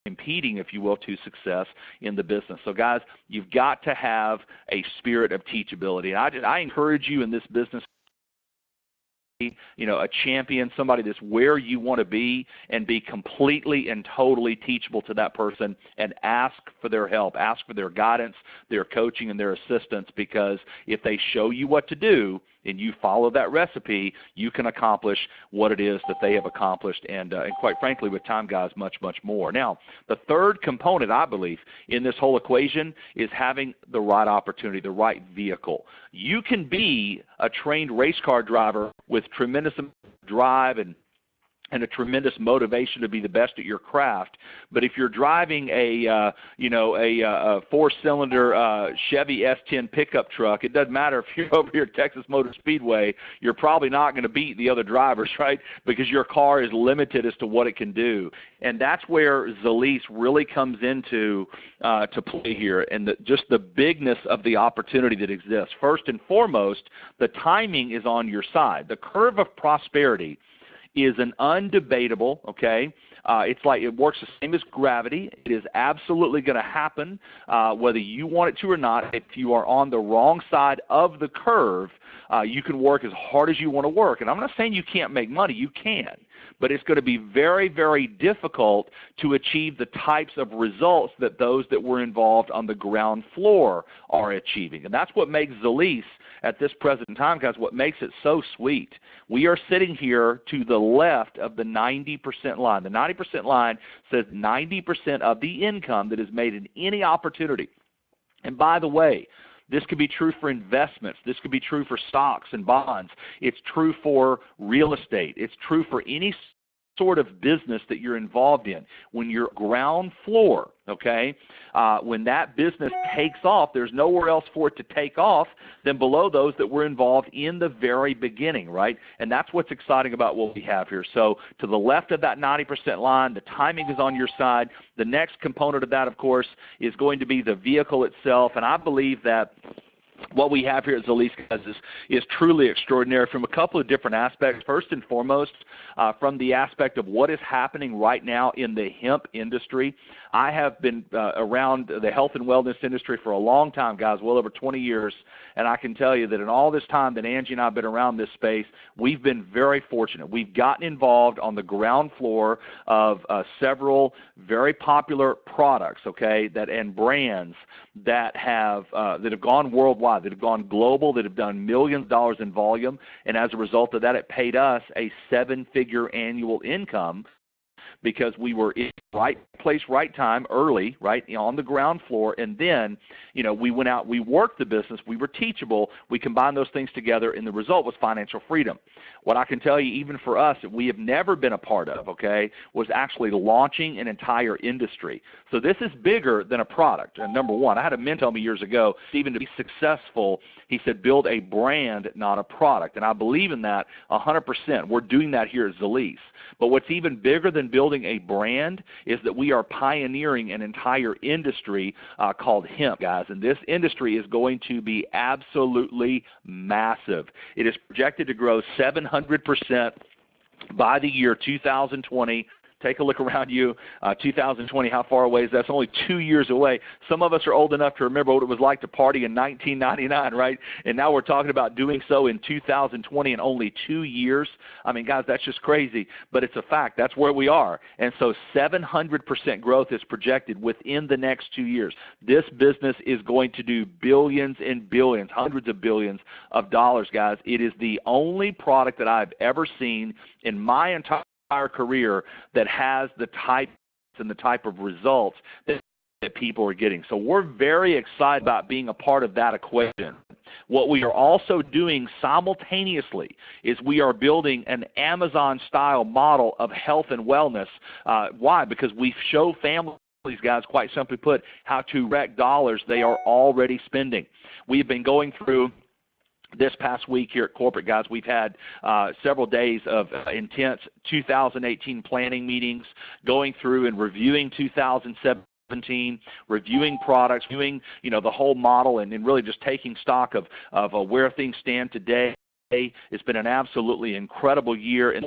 impeding, if you will, to success in the business. So, guys, you've got to have a spirit of teachability. And I encourage you in this business, a champion, somebody that's where you want to be, and be completely and totally teachable to that person, and ask for their help, ask for their guidance, their coaching, and their assistance, because if they show you what to do and you follow that recipe, you can accomplish what it is that they have accomplished, and quite frankly, with time, guys, much, much more. Now, the third component, I believe, in this whole equation is having the right opportunity, the right vehicle. You can be a trained race car driver with tremendous drive and a tremendous motivation to be the best at your craft, but if you're driving a four-cylinder Chevy S10 pickup truck, it doesn't matter if you're over here at Texas Motor Speedway, you're probably not going to beat the other drivers, right? Because your car is limited as to what it can do, and that's where Zilis really comes into to play here, and just the bigness of the opportunity that exists. First and foremost, the timing is on your side. The curve of prosperity is an undebatable, okay? It's like it works the same as gravity. It is absolutely going to happen whether you want it to or not. If you are on the wrong side of the curve, you can work as hard as you want to work. And I'm not saying you can't make money. You can. But it's going to be very, very difficult to achieve the types of results that those that were involved on the ground floor are achieving. And that's what makes Zilis at this present time, guys, what makes it so sweet. We are sitting here to the left of the 90% line. The 90% line says 90% of the income that is made in any opportunity. And by the way, this could be true for investments. This could be true for stocks and bonds. It's true for real estate. It's true for any sort of business that you're involved in. When you're ground floor, okay, when that business takes off, there's nowhere else for it to take off than below those that were involved in the very beginning, right? And that's what's exciting about what we have here. So to the left of that 90% line, the timing is on your side. The next component of that, of course, is going to be the vehicle itself, and I believe that what we have here at Zilis, guys, is truly extraordinary from a couple of different aspects. First and foremost, from the aspect of what is happening right now in the hemp industry. I have been around the health and wellness industry for a long time, guys, well over 20 years, and I can tell you that in all this time that Angie and I have been around this space, we've been very fortunate. We've gotten involved on the ground floor of several very popular products, okay, and brands that have gone worldwide, that have gone global, that have done millions of dollars in volume, and as a result of that, it paid us a seven-figure annual income because we were in the right place, right time, early, right, on the ground floor, and then, we went out, we worked the business, we were teachable, we combined those things together, and the result was financial freedom. What I can tell you, even for us, that we have never been a part of, okay, was actually launching an entire industry. So this is bigger than a product. And number one, I had a mentor tell me years ago, Stephen, to be successful, he said, build a brand, not a product. And I believe in that 100%. We're doing that here at Zilis. But what's even bigger than building a brand is that we are pioneering an entire industry called hemp, guys. And this industry is going to be absolutely massive. It is projected to grow 700% by the year 2020. Take a look around you. 2020, how far away is that? That's only 2 years away. Some of us are old enough to remember what it was like to party in 1999, right? And now we're talking about doing so in 2020 in only 2 years. I mean, guys, that's just crazy, but it's a fact. That's where we are. And so 700% growth is projected within the next 2 years. This business is going to do billions and billions, hundreds of billions of dollars, guys. It is the only product that I've ever seen in my entire career that has the type and the type of results that people are getting. So we're very excited about being a part of that equation. What we are also doing simultaneously is we are building an Amazon-style model of health and wellness. Why? Because we show families, guys, quite simply put, how to direct dollars they are already spending. We've been going through this past week here at Corporate, guys, we've had several days of intense 2018 planning meetings, going through and reviewing 2017, reviewing products, reviewing, the whole model, and really just taking stock of where things stand today. It's been an absolutely incredible year. And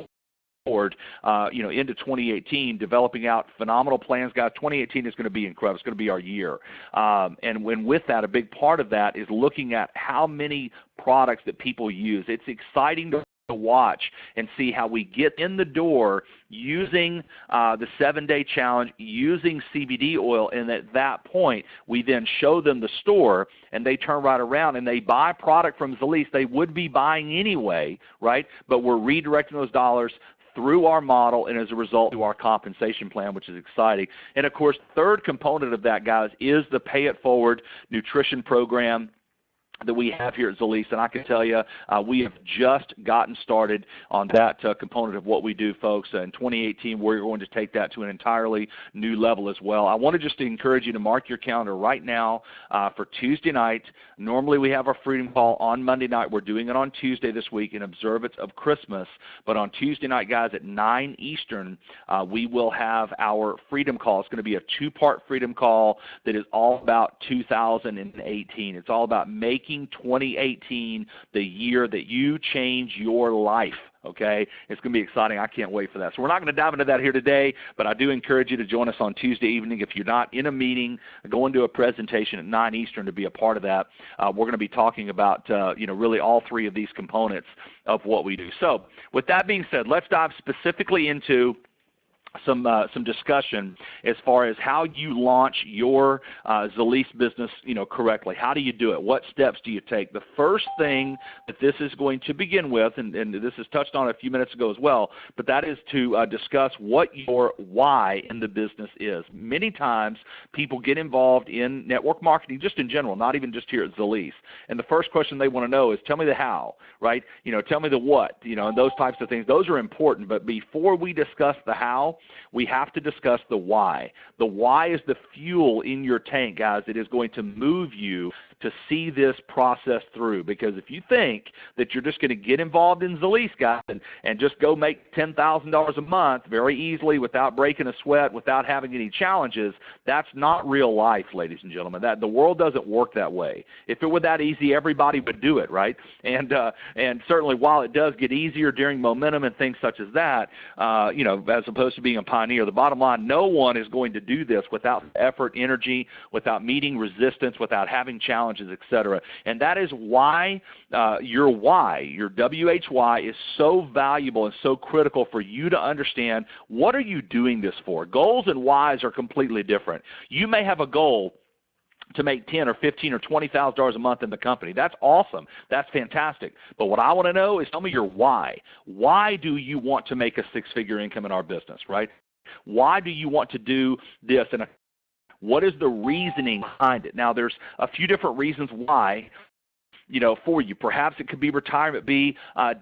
forward, into 2018, developing out phenomenal plans, guys. 2018 is going to be incredible. It's going to be our year. And with that, a big part of that is looking at how many products that people use. It's exciting to watch and see how we get in the door using the 7-day challenge, using CBD oil, and at that point we then show them the store and they turn right around and they buy product from Zilis they would be buying anyway, right? But we're redirecting those dollars through our model and as a result through our compensation plan, which is exciting. And of course, third component of that, guys, is the Pay It Forward nutrition program that we have here at Zilis, and I can tell you we have just gotten started on that component of what we do, folks. In 2018, we're going to take that to an entirely new level as well. I want to just encourage you to mark your calendar right now for Tuesday night. Normally we have our Freedom Call on Monday night. We're doing it on Tuesday this week in observance of Christmas. But on Tuesday night, guys, at 9 Eastern, we will have our Freedom Call. It's going to be a 2-part Freedom Call that is all about 2018. It's all about making 2018 the year that you change your life. Okay, it's going to be exciting. I can't wait for that. So we're not going to dive into that here today, but I do encourage you to join us on Tuesday evening. If you're not in a meeting, go into a presentation at 9 Eastern to be a part of that. We're going to be talking about really all 3 of these components of what we do. So with that being said, let's dive specifically into some discussion as far as how you launch your Zilis business, correctly. How do you do it? What steps do you take? The first thing that this is going to begin with, and this is touched on a few minutes ago as well, but that is to discuss what your why in the business is. Many times people get involved in network marketing just in general, not even just here at Zilis. And the first question they want to know is, tell me the how, right? Tell me the what, and those types of things. Those are important, but before we discuss the how, we have to discuss the why. The why is the fuel in your tank, guys, that is going to move you to see this process through. Because if you think that you're just going to get involved in Zilis, guys, and just go make $10,000 a month very easily without breaking a sweat, without having any challenges, that's not real life, ladies and gentlemen. The world doesn't work that way. If it were that easy, everybody would do it, right? And certainly while it does get easier during momentum and things such as that, as opposed to being a pioneer, the bottom line, no one is going to do this without effort, energy, without meeting resistance, without having challenges, etc. And that is why your WHY is so valuable and so critical for you to understand. What are you doing this for? Goals and whys are completely different. You may have a goal to make $10,000 or $15,000 or $20,000 a month in the company. That's awesome. That's fantastic. But what I want to know is, tell me your why. Why do you want to make a 6-figure income in our business, right? Why do you want to do this? And what is the reasoning behind it? Now, there's a few different reasons why, for you. Perhaps it could be retirement, be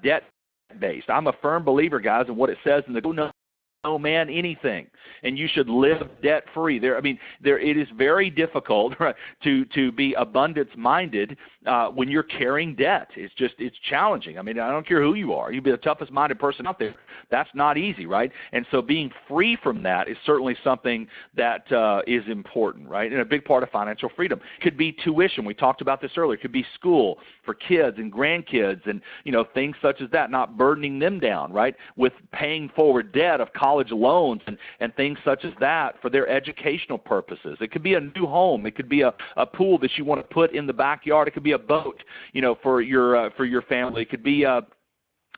debt-based. I'm a firm believer, guys, in what it says in the no man anything, and you should live debt-free. It is very difficult, right, to be abundance-minded when you're carrying debt. It's challenging. I don't care who you are. You be the toughest-minded person out there. That's not easy, right? And so being free from that is certainly something that is important, right? And a big part of financial freedom could be tuition. We talked about this earlier. It could be school for kids and grandkids, and things such as that. Not burdening them down, right, with paying forward debt of college loans and things such as that for their educational purposes. It could be a new home. It could be a pool that you want to put in the backyard. It could be a boat, for your family. It could be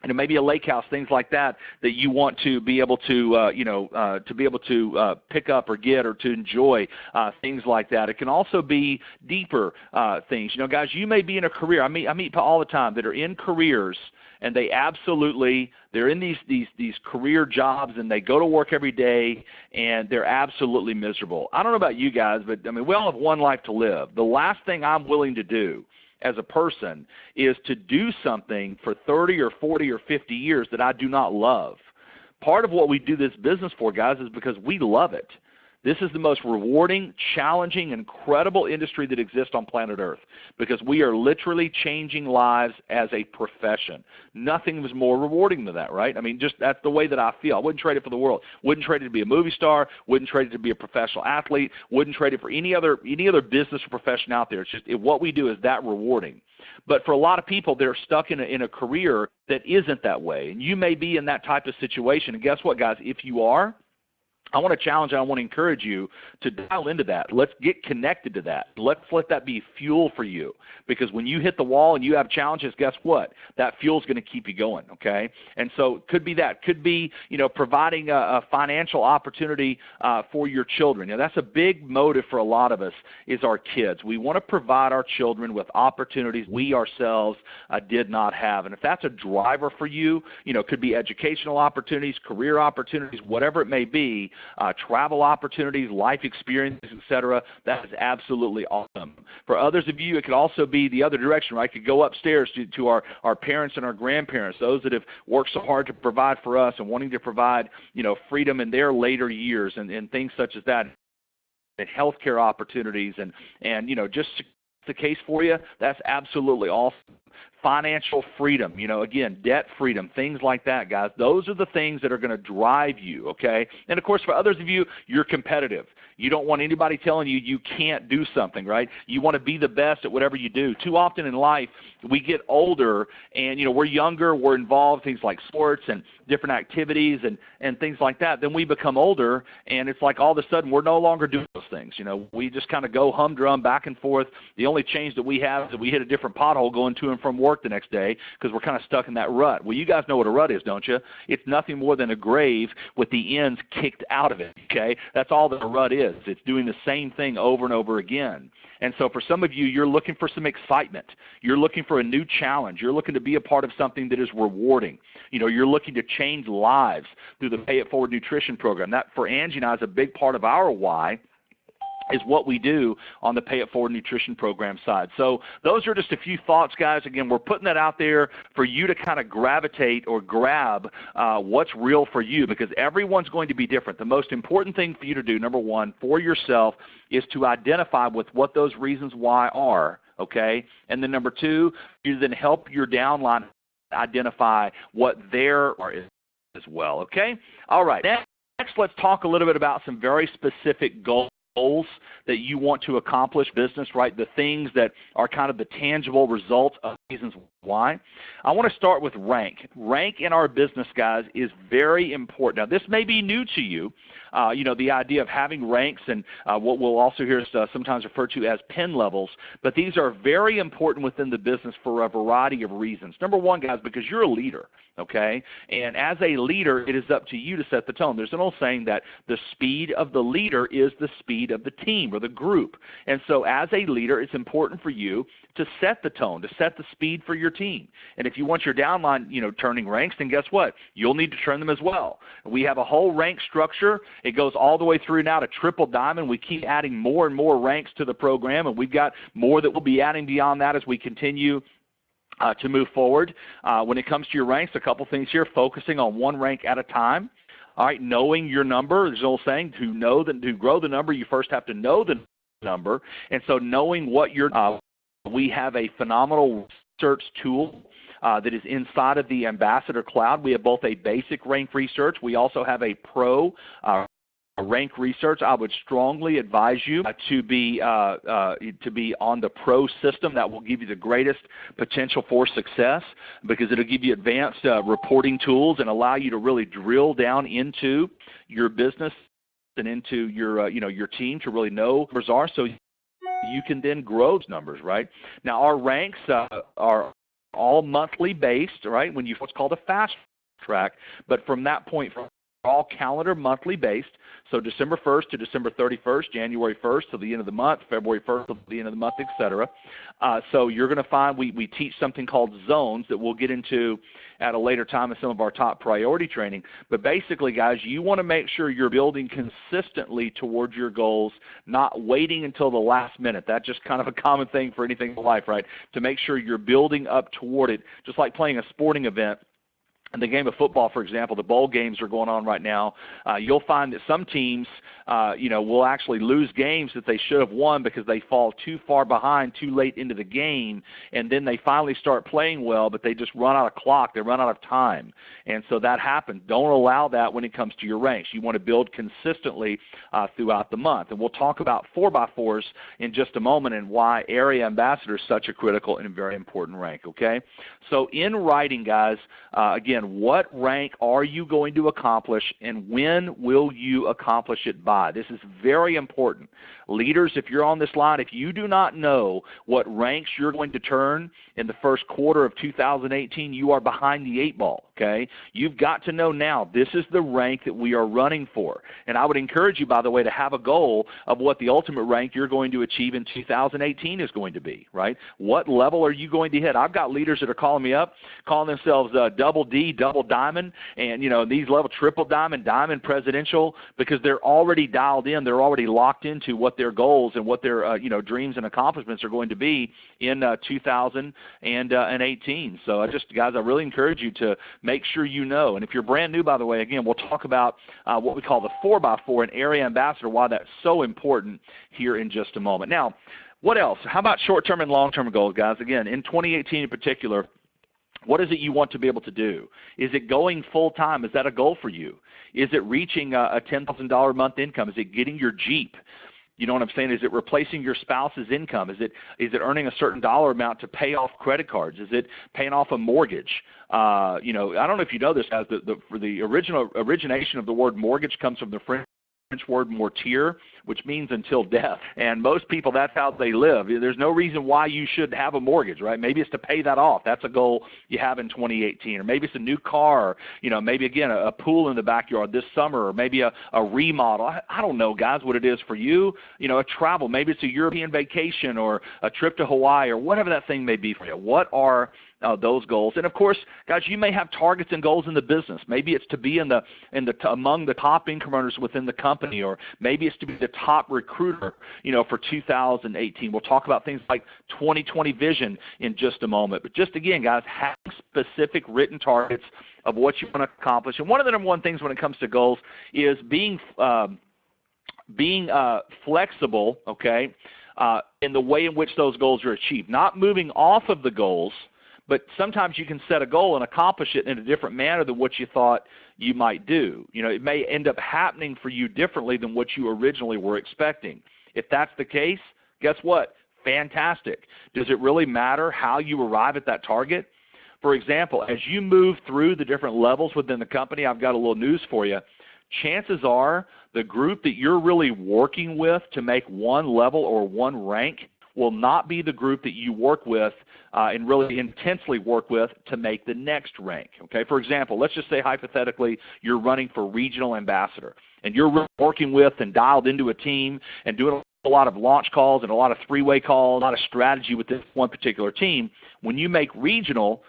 maybe a lake house, things like that you want to be able to pick up or get or to enjoy, things like that. It can also be deeper things. Guys, you may be in a career. I meet people all the time that are in careers, and they're in these career jobs, and they go to work every day, and they're absolutely miserable. I don't know about you guys, but we all have one life to live. The last thing I'm willing to do as a person is to do something for 30 or 40 or 50 years that I do not love. Part of what we do this business for, guys, is because we love it. This is the most rewarding, challenging, incredible industry that exists on planet Earth because we are literally changing lives as a profession. Nothing was more rewarding than that, right? I mean, just that's the way that I feel. I wouldn't trade it for the world. Wouldn't trade it to be a movie star. Wouldn't trade it to be a professional athlete. Wouldn't trade it for any other business or profession out there. It's just what we do is that rewarding. But for a lot of people, they're stuck in a career that isn't that way. And you may be in that type of situation. And guess what, guys? If you are, I want to challenge and I want to encourage you to dial into that. Let's get connected to that. Let's let that be fuel for you, because when you hit the wall and you have challenges, guess what? That fuel is going to keep you going, okay? And so it could be that. Could be, providing a financial opportunity for your children. That's a big motive for a lot of us is our kids. We want to provide our children with opportunities we ourselves did not have. And if that's a driver for you, it could be educational opportunities, career opportunities, whatever it may be, travel opportunities, life experiences, etc. That is absolutely awesome. For others of you, it could also be the other direction, right? It could go upstairs to our parents and our grandparents, those that have worked so hard to provide for us and wanting to provide, freedom in their later years and things such as that, and healthcare opportunities and just the case for you, that's absolutely awesome. Financial freedom, again, debt freedom, things like that, guys. Those are the things that are going to drive you, okay? And, of course, for others of you, you're competitive. You don't want anybody telling you you can't do something, right? You want to be the best at whatever you do. Too often in life, we get older and, we're younger, we're involved in things like sports and different activities and things like that. Then we become older, and it's like all of a sudden we're no longer doing those things. We just kind of go humdrum back and forth. The only change that we have is that we hit a different pothole going to and from work the next day because we're kind of stuck in that rut. Well, you guys know what a rut is, don't you? It's nothing more than a grave with the ends kicked out of it, okay? That's all that a rut is. It's doing the same thing over and over again. And so for some of you, you're looking for some excitement. You're looking for a new challenge. You're looking to be a part of something that is rewarding. You're looking to change lives through the Pay It Forward Nutrition Program. That, for Angie and I, is a big part of our why, is what we do on the Pay It Forward Nutrition Program side. So those are just a few thoughts, guys. Again, we're putting that out there for you to kind of gravitate or grab what's real for you, because everyone's going to be different. The most important thing for you to do, number one, for yourself, is to identify with what those reasons why are, okay? And then number two, you then help your downline identify what their are is as well, okay? All right, next let's talk a little bit about some very specific goals that you want to accomplish business, right? The things that are kind of the tangible results of reasons why. I want to start with rank. Rank in our business, guys, is very important. Now, this may be new to you, the idea of having ranks and what we'll also hear sometimes referred to as pin levels, but these are very important within the business for a variety of reasons. Number one, guys, because you're a leader, okay? And as a leader, it is up to you to set the tone. There's an old saying that the speed of the leader is the speed of the team or the group. And so as a leader, it's important for you to set the tone, to set the speed for your team. And if you want your downline, turning ranks, then guess what? You'll need to turn them as well. We have a whole rank structure. It goes all the way through now to triple diamond. We keep adding more and more ranks to the program, and we've got more that we'll be adding beyond that as we continue to move forward. When it comes to your ranks, a couple things here, focusing on one rank at a time. All right, knowing your number. There's an old saying, to grow the number, you first have to know the number. And so knowing what your we have a phenomenal research tool that is inside of the Ambassador Cloud. We have both a basic rank research. We also have a pro rank research. I would strongly advise you to be on the pro system. That will give you the greatest potential for success, because it'll give you advanced reporting tools and allow you to really drill down into your business and into your team to really know what numbers are, so you can then grow those numbers, right? Now, our ranks are all monthly based, right? When you what's called a fast track, but from that point, all calendar monthly based. So December 1st to December 31st, January 1st to the end of the month, February 1st to the end of the month, etc. So you're going to find we teach something called zones that we'll get into at a later time in some of our top priority training. But basically, guys, you want to make sure you're building consistently towards your goals, not waiting until the last minute. That's just kind of a common thing for anything in life, right? To make sure you're building up toward it, just like playing a sporting event. in the game of football, for example, the bowl games are going on right now. You'll find that some teams, will actually lose games that they should have won because they fall too far behind too late into the game, and then they finally start playing well, but they just run out of clock. They run out of time. And so that happens. Don't allow that when it comes to your ranks. You want to build consistently throughout the month. And we'll talk about 4x4s in just a moment and why area ambassador is such a critical and very important rank, okay? So in writing, guys, again, what rank are you going to accomplish, and when will you accomplish it by? This is very important. Leaders, if you're on this line, if you do not know what ranks you're going to turn in the first quarter of 2018, you are behind the 8 ball, okay? You've got to know now, this is the rank that we are running for. And I would encourage you, by the way, to have a goal of what the ultimate rank you're going to achieve in 2018 is going to be, right? What level are you going to hit? I've got leaders that are calling me up, calling themselves double D, double diamond, and, these level triple diamond, diamond presidential, because they're already dialed in. They're already locked into what their goals and what their, dreams and accomplishments are going to be in 2018. So guys, I really encourage you to make sure you know. And if you're brand new, by the way, again, we'll talk about what we call the 4x4 and area ambassador, why that's so important here in just a moment. Now, what else? How about short-term and long-term goals, guys? Again, in 2018 in particular, what is it you want to be able to do? Is it going full-time? Is that a goal for you? Is it reaching a $10,000 a month income? Is it getting your Jeep? You know what I'm saying? Is it replacing your spouse's income? Is it earning a certain dollar amount to pay off credit cards? Is it paying off a mortgage? I don't know if you know this, guys. For the origination of the word mortgage comes from the French word mortier, which means until death. And most people, that's how they live. There's no reason why you should have a mortgage, right? Maybe it's to pay that off. That's a goal you have in 2018. Or maybe it's a new car, maybe, again, a pool in the backyard this summer, or maybe a remodel. I don't know, guys, what it is for you. A travel. Maybe it's a European vacation or a trip to Hawaii or whatever that thing may be for you. What are those goals? And of course, guys, you may have targets and goals in the business. Maybe it's to be among the top income earners within the company, or maybe it's to be the top recruiter, for 2018. We'll talk about things like 2020 vision in just a moment. But just again, guys, have specific written targets of what you want to accomplish. And one of the number one things when it comes to goals is being flexible, okay, in the way in which those goals are achieved. Not moving off of the goals, but sometimes you can set a goal and accomplish it in a different manner than what you thought you might do. It may end up happening for you differently than what you originally were expecting. If that's the case, guess what? Fantastic. Does it really matter how you arrive at that target? For example, as you move through the different levels within the company, I've got a little news for you. Chances are the group that you're really working with to make one level or one rank will not be the group that you work with and really intensely work with to make the next rank. Okay, for example, let's just say hypothetically you're running for regional ambassador, and you're working with and dialed into a team and doing a lot of launch calls and a lot of three-way calls, a lot of strategy with this one particular team. When you make regional,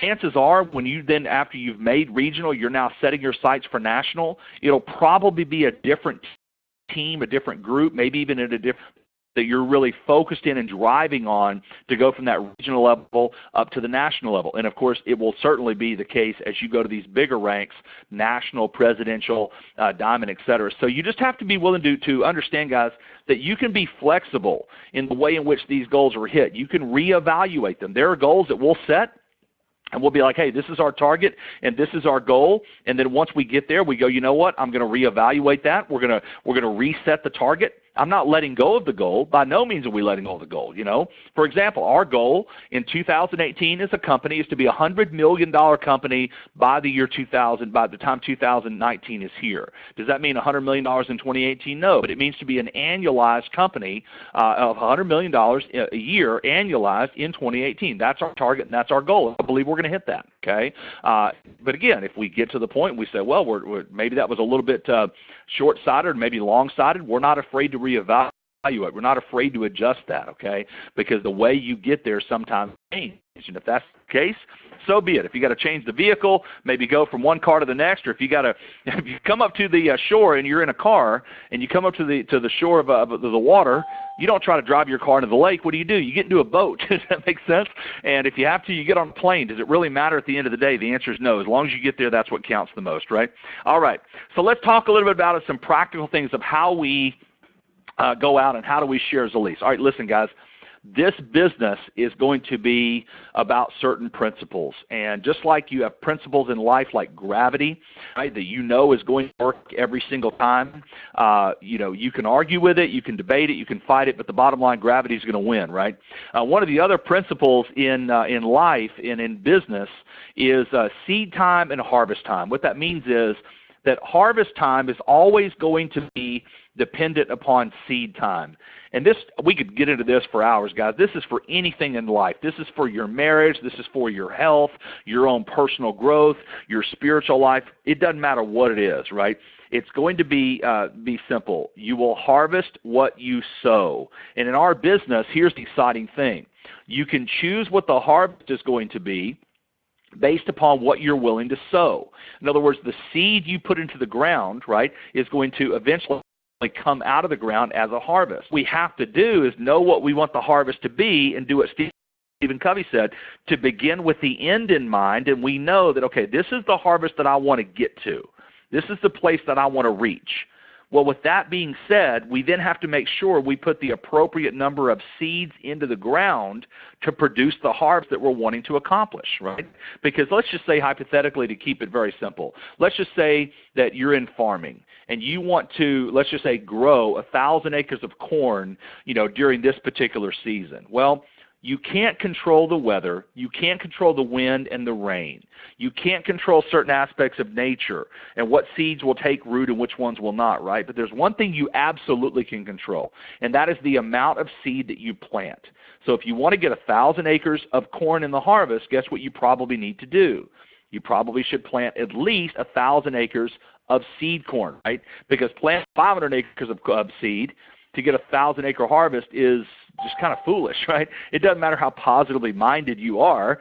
chances are when you then, after you've made regional, you're now setting your sights for national, it'll probably be a different team, a different group, maybe even at a different that you're really focused in and driving on to go from that regional level up to the national level. And, of course, it will certainly be the case as you go to these bigger ranks, national, presidential, diamond, et cetera. So you just have to be willing to understand, guys, that you can be flexible in the way in which these goals are hit. You can reevaluate them. There are goals that we'll set, and we'll be like, hey, this is our target and this is our goal. And then once we get there, we go, you know what? I'm going to reevaluate that. We're going to reset the target. I'm not letting go of the goal. By no means are we letting go of the goal, For example, our goal in 2018 as a company is to be a $100 million company by the year 2000, by the time 2019 is here. Does that mean $100 million in 2018? No, but it means to be an annualized company of $100 million a year annualized in 2018. That's our target and that's our goal. I believe we're going to hit that, okay? But again, if we get to the point we say, well, maybe that was a little bit short-sighted or maybe long-sighted, we're not afraid to reevaluate value it. We're not afraid to adjust that, okay? Because the way you get there sometimes changes. And if that's the case, so be it. If you got to change the vehicle, maybe go from one car to the next, or if you come up to the shore and you're in a car and you come up to the shore of the water, you don't try to drive your car into the lake. What do? You get into a boat. Does that make sense? And if you have to, you get on a plane. Does it really matter at the end of the day? The answer is no. As long as you get there, that's what counts the most, right? All right. So let's talk a little bit about some practical things of how we go out and how do we share Zilis. All right, listen, guys. This business is going to be about certain principles. And just like you have principles in life like gravity, right, that you know is going to work every single time, you can argue with it, you can debate it, you can fight it, but the bottom line, gravity is going to win, right? One of the other principles in life and in business is seed time and harvest time. What that means is that harvest time is always going to be dependent upon seed time. And this, we could get into this for hours, guys. This is for anything in life. This is for your marriage. This is for your health, your own personal growth, your spiritual life. It doesn't matter what it is, right? It's going to be simple. You will harvest what you sow. And in our business, here's the exciting thing. You can choose what the harvest is going to be based upon what you're willing to sow. In other words, the seed you put into the ground, right, is going to eventually come out of the ground as a harvest. What we have to do is know what we want the harvest to be and do what Stephen Covey said, to begin with the end in mind, and we know that, okay, this is the harvest that I want to get to. This is the place that I want to reach. Well, with that being said, we then have to make sure we put the appropriate number of seeds into the ground to produce the harvest that we're wanting to accomplish, right? Because let's just say, hypothetically, to keep it very simple, let's just say that you're in farming and you want to, let's just say, grow 1,000 acres of corn, during this particular season. Well, you can't control the weather. You can't control the wind and the rain. You can't control certain aspects of nature and what seeds will take root and which ones will not, right? But there's one thing you absolutely can control, and that is the amount of seed that you plant. So if you want to get 1,000 acres of corn in the harvest, guess what you probably need to do? You probably should plant at least 1,000 acres of seed corn, right? Because planting 500 acres of seed to get 1,000-acre harvest is just kind of foolish, right? It doesn't matter how positively minded you are.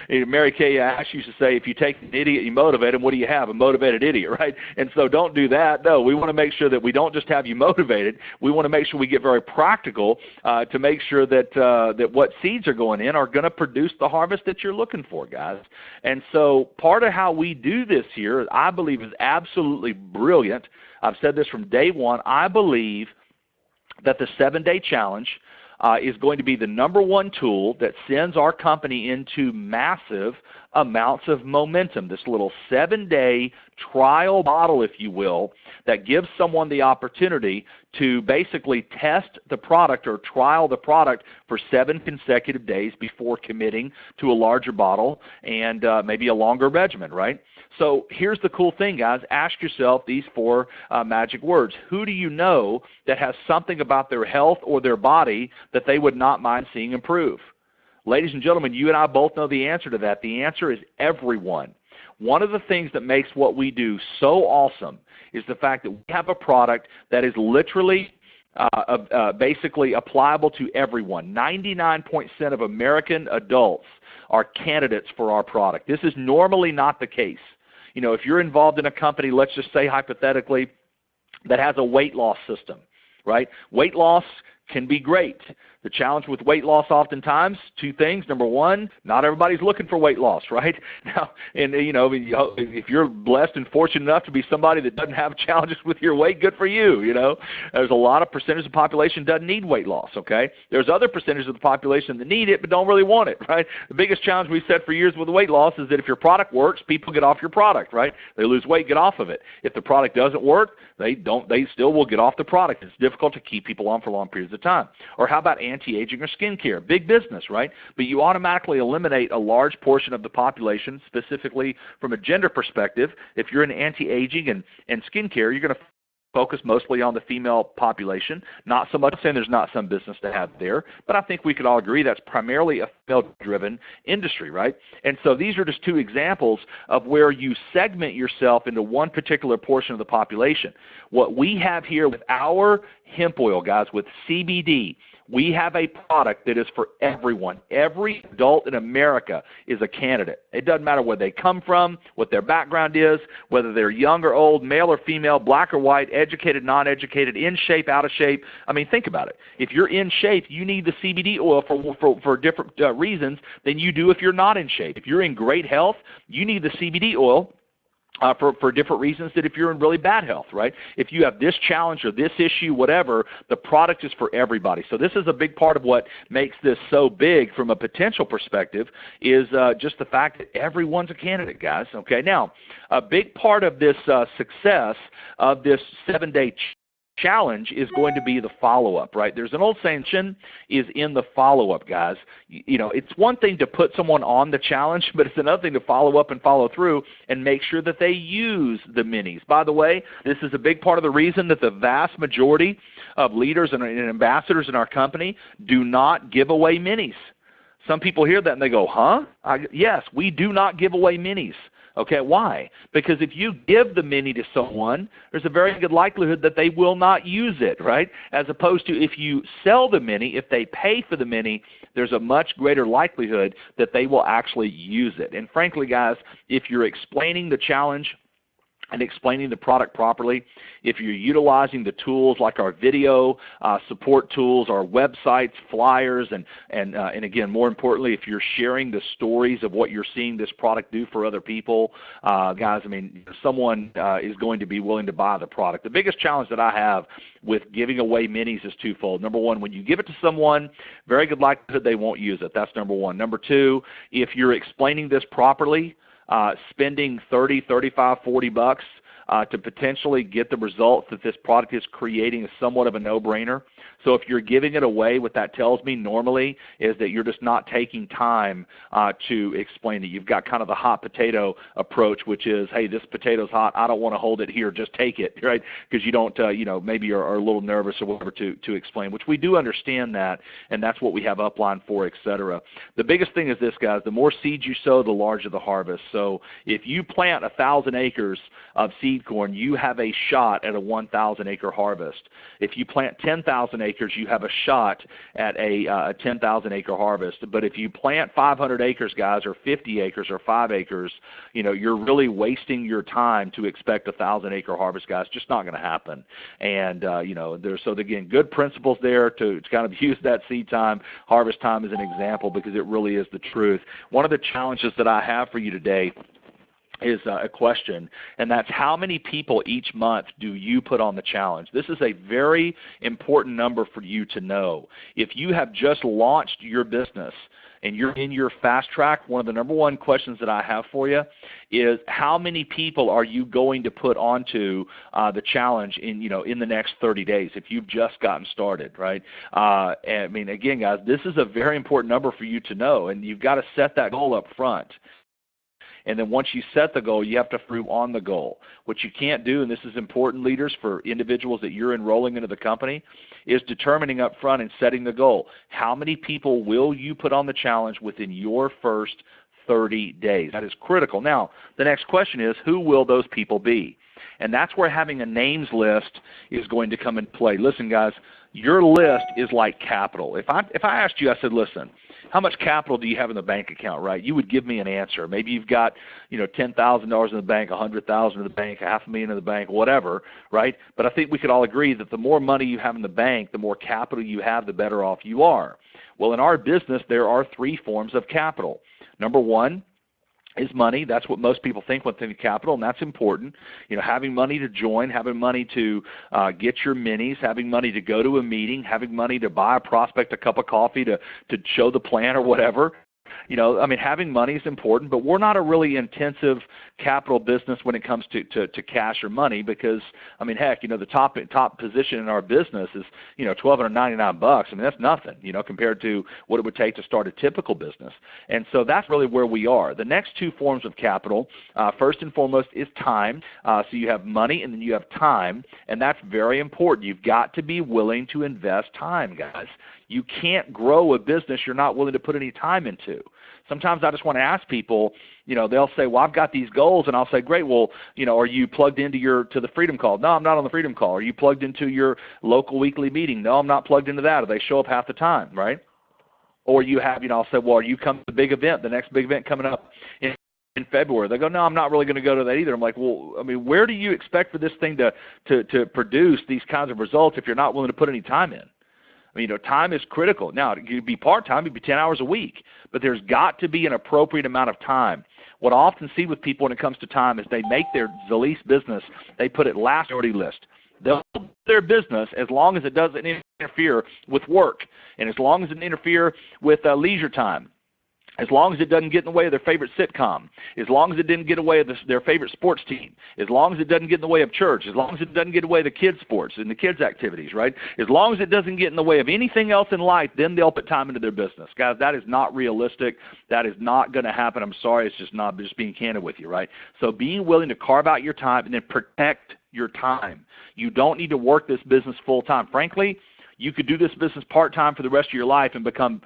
Mary Kay Ash used to say, if you take an idiot, you motivate him, what do you have? A motivated idiot, right? And so don't do that. No, we want to make sure that we don't just have you motivated. We want to make sure we get very practical to make sure that that what seeds are going in are going to produce the harvest that you're looking for, guys. And so part of how we do this here, I believe, is absolutely brilliant. I've said this from day one. I believe that the 7-day challenge is going to be the #1 tool that sends our company into massive amounts of momentum. This little 7-day trial model, if you will, that gives someone the opportunity to basically test the product or trial the product for 7 consecutive days before committing to a larger bottle and maybe a longer regimen, right? So here's the cool thing, guys. Ask yourself these 4 magic words. Who do you know that has something about their health or their body that they would not mind seeing improve? Ladies and gentlemen, you and I both know the answer to that. The answer is everyone. One of the things that makes what we do so awesome is the fact that we have a product that is literally basically applicable to everyone. 99% of American adults are candidates for our product. This is normally not the case. If you're involved in a company, let's just say hypothetically, that has a weight loss system, right? Weight loss can be great. The challenge with weight loss oftentimes, 2 things. Number 1, not everybody's looking for weight loss, right? Now, and if you're blessed and fortunate enough to be somebody that doesn't have challenges with your weight, good for you, There's a lot of percentage of the population doesn't need weight loss, okay? There's other percentage of the population that need it but don't really want it, right? The biggest challenge we've said for years with weight loss is that if your product works, people get off your product, right? They lose weight, get off of it. If the product doesn't work, they still will get off the product. It's difficult to keep people on for long periods of time. Or how about anti-aging or skincare? Big business, right? But you automatically eliminate a large portion of the population, specifically from a gender perspective. If you're in anti-aging and skincare, you're going to focus mostly on the female population. Not so much saying there's not some business to have there, but I think we could all agree that's primarily a female-driven industry, right? And so these are just two examples of where you segment yourself into one particular portion of the population. What we have here with our hemp oil, guys, with CBD, we have a product that is for everyone. Every adult in America is a candidate. It doesn't matter where they come from, what their background is, whether they're young or old, male or female, black or white, educated, non-educated, in shape, out of shape. I mean, think about it. If you're in shape, you need the CBD oil for different reasons than you do if you're not in shape. If you're in great health, you need the CBD oil for different reasons than if you're in really bad health, right? If you have this challenge or this issue, whatever, the product is for everybody. So this is a big part of what makes this so big from a potential perspective is just the fact that everyone's a candidate, guys, okay? Now, a big part of this success of this 7-day challenge is going to be the follow-up, right? There's an old saying, is in the follow-up, guys. You know, it's one thing to put someone on the challenge, but it's another thing to follow up and follow through and make sure that they use the minis. By the way, this is a big part of the reason that the vast majority of leaders and ambassadors in our company do not give away minis. Some people hear that and they go, huh? Yes, we do not give away minis. Okay, why? Because if you give the mini to someone, there's a very good likelihood that they will not use it, right? As opposed to if you sell the mini, if they pay for the mini, there's a much greater likelihood that they will actually use it. And frankly, guys, if you're explaining the challenge and explaining the product properly, if you're utilizing the tools like our video support tools, our websites, flyers, and again, more importantly, if you're sharing the stories of what you're seeing this product do for other people, guys, I mean, someone is going to be willing to buy the product. The biggest challenge that I have with giving away minis is twofold. Number one, when you give it to someone, very good likelihood they won't use it. That's number one. Number two, if you're explaining this properly, spending $30, $35, $40 to potentially get the results that this product is creating is somewhat of a no-brainer. So if you're giving it away, what that tells me normally is that you're just not taking time to explain it. You've got kind of the hot potato approach, which is, hey, this potato's hot. I don't want to hold it here. Just take it, right? Because you don't, maybe are a little nervous or whatever to explain, which we do understand that, and that's what we have upline for, et cetera. The biggest thing is this, guys. The more seeds you sow, the larger the harvest. So if you plant 1,000 acres of seed corn, you have a shot at a 1,000-acre harvest. If you plant 10,000 acres, you have a shot at a 10,000-acre harvest. But if you plant 500 acres, guys, or 50 acres or 5 acres, you're really wasting your time to expect a 1,000-acre harvest, guys. Just not going to happen. And, so again, good principles there to kind of use that seed time, harvest time as an example because it really is the truth. One of the challenges that I have for you today is a question, and that's how many people each month do you put on the challenge? This is a very important number for you to know. If you have just launched your business and you're in your fast track, one of the number one questions that I have for you is how many people are you going to put onto the challenge in the next 30 days if you've just gotten started, right? I mean, again, guys, this is a very important number for you to know, and you've got to set that goal up front. And then once you set the goal, you have to prove on the goal. What you can't do, and this is important, leaders, for individuals that you're enrolling into the company, is determining up front and setting the goal. How many people will you put on the challenge within your first 30 days? That is critical. Now, the next question is, who will those people be? And that's where having a names list is going to come into play. Listen, guys, your list is like capital. If I asked you, I said, listen, how much capital do you have in the bank account, right? You would give me an answer. Maybe you've got, $10,000 in the bank, $100,000 in the bank, $500,000 in the bank, whatever, right? But I think we could all agree that the more money you have in the bank, the more capital you have, the better off you are. Well, in our business, there are 3 forms of capital. Number one is money. That's what most people think when thinking capital, and that's important. Having money to join, having money to get your minis, having money to go to a meeting, having money to buy a prospect a cup of coffee to show the plan or whatever. I mean, having money is important, but we're not a really intensive capital business when it comes to cash or money because, I mean, heck, the top position in our business is, $1,299. I mean, that's nothing, compared to what it would take to start a typical business. And so that's really where we are. The next two forms of capital, first and foremost, is time. So you have money and then you have time, and that's very important. You've got to be willing to invest time, guys. You can't grow a business you're not willing to put any time into. Sometimes I just want to ask people, they'll say, well, I've got these goals, and I'll say, great, well, are you plugged into to the Freedom Call? No, I'm not on the Freedom Call. Are you plugged into your local weekly meeting? No, I'm not plugged into that. Or they show up half the time, right? Or you have, I'll say, well, are you coming to the big event, the next big event coming up in February? They go, no, I'm not really going to go to that either. I'm like, well, I mean, where do you expect for this thing to produce these kinds of results if you're not willing to put any time in? I mean, time is critical. Now, it could be part-time, it could be 10 hours a week, but there's got to be an appropriate amount of time. What I often see with people when it comes to time is they make their Zilis business, they put it last priority list. They'll do their business as long as it doesn't interfere with work and as long as it doesn't interfere with leisure time. As long as it doesn't get in the way of their favorite sitcom, as long as it didn't get in the way of their favorite sports team, as long as it doesn't get in the way of church, as long as it doesn't get in the way of the kids' sports and the kids' activities, right? As long as it doesn't get in the way of anything else in life, then they'll put time into their business. Guys, that is not realistic. That is not going to happen. I'm sorry, it's just not, just being candid with you, right? So being willing to carve out your time and then protect your time. You don't need to work this business full-time. Frankly, you could do this business part-time for the rest of your life and become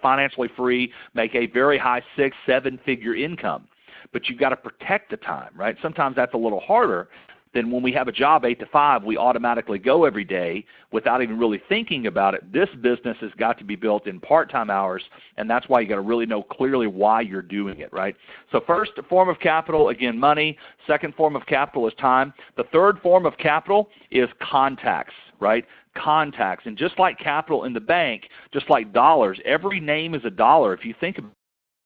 financially free, make a very high 6, 7-figure income. But you've got to protect the time, right? Sometimes that's a little harder than when we have a job 8 to 5, we automatically go every day without even really thinking about it. This business has got to be built in part-time hours, and that's why you got to really know clearly why you're doing it, right? So first form of capital, again, money. Second form of capital is time. The third form of capital is contacts, right? Contacts. And just like capital in the bank, just like dollars, every name is a dollar if you think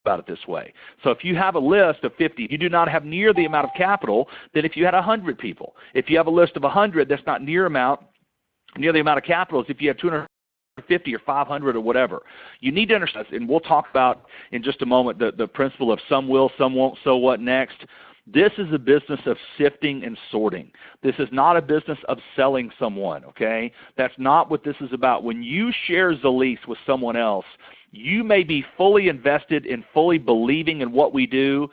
about it this way. So if you have a list of 50, you do not have near the amount of capital than if you had 100 people. If you have a list of 100, that's not near the amount of capital as if you have 250 or 500 or whatever. You need to understand, and we'll talk about in just a moment the principle of some will, some won't, so what next. This is a business of sifting and sorting. This is not a business of selling someone, okay? That's not what this is about. When you share Zilis with someone else, you may be fully invested in fully believing in what we do,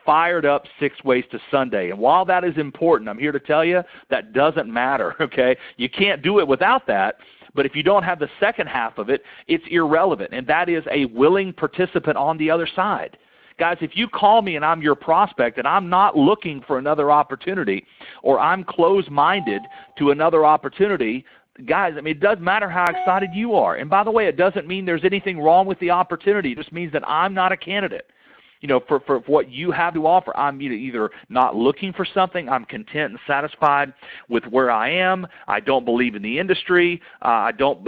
fired up 6 ways to Sunday. And while that is important, I'm here to tell you that doesn't matter, okay? You can't do it without that. But if you don't have the second half of it, it's irrelevant, and that is a willing participant on the other side. Guys, if you call me and I'm your prospect and I'm not looking for another opportunity or I'm closed-minded to another opportunity, guys, I mean, it doesn't matter how excited you are. And by the way, it doesn't mean there's anything wrong with the opportunity. It just means that I'm not a candidate. For what you have to offer. I'm either not looking for something, I'm content and satisfied with where I am, I don't believe in the industry, I don't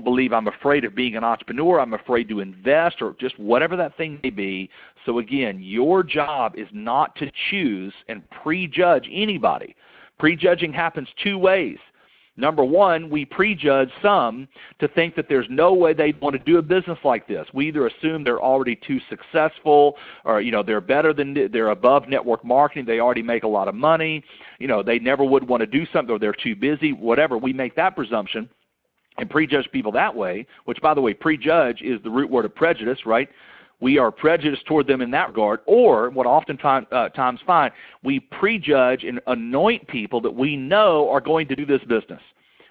believe, I'm afraid of being an entrepreneur, I'm afraid to invest, or just whatever that thing may be. So again, your job is not to choose and prejudge anybody. Prejudging happens 2 ways. Number one, we prejudge some to think that there's no way they'd want to do a business like this. We either assume they're already too successful, or they're above network marketing, they already make a lot of money, they never would want to do something, or they're too busy, whatever. We make that presumption and prejudge people that way, which, by the way, prejudge is the root word of prejudice, right? We are prejudiced toward them in that regard, or what oftentimes find, we prejudge and anoint people that we know are going to do this business.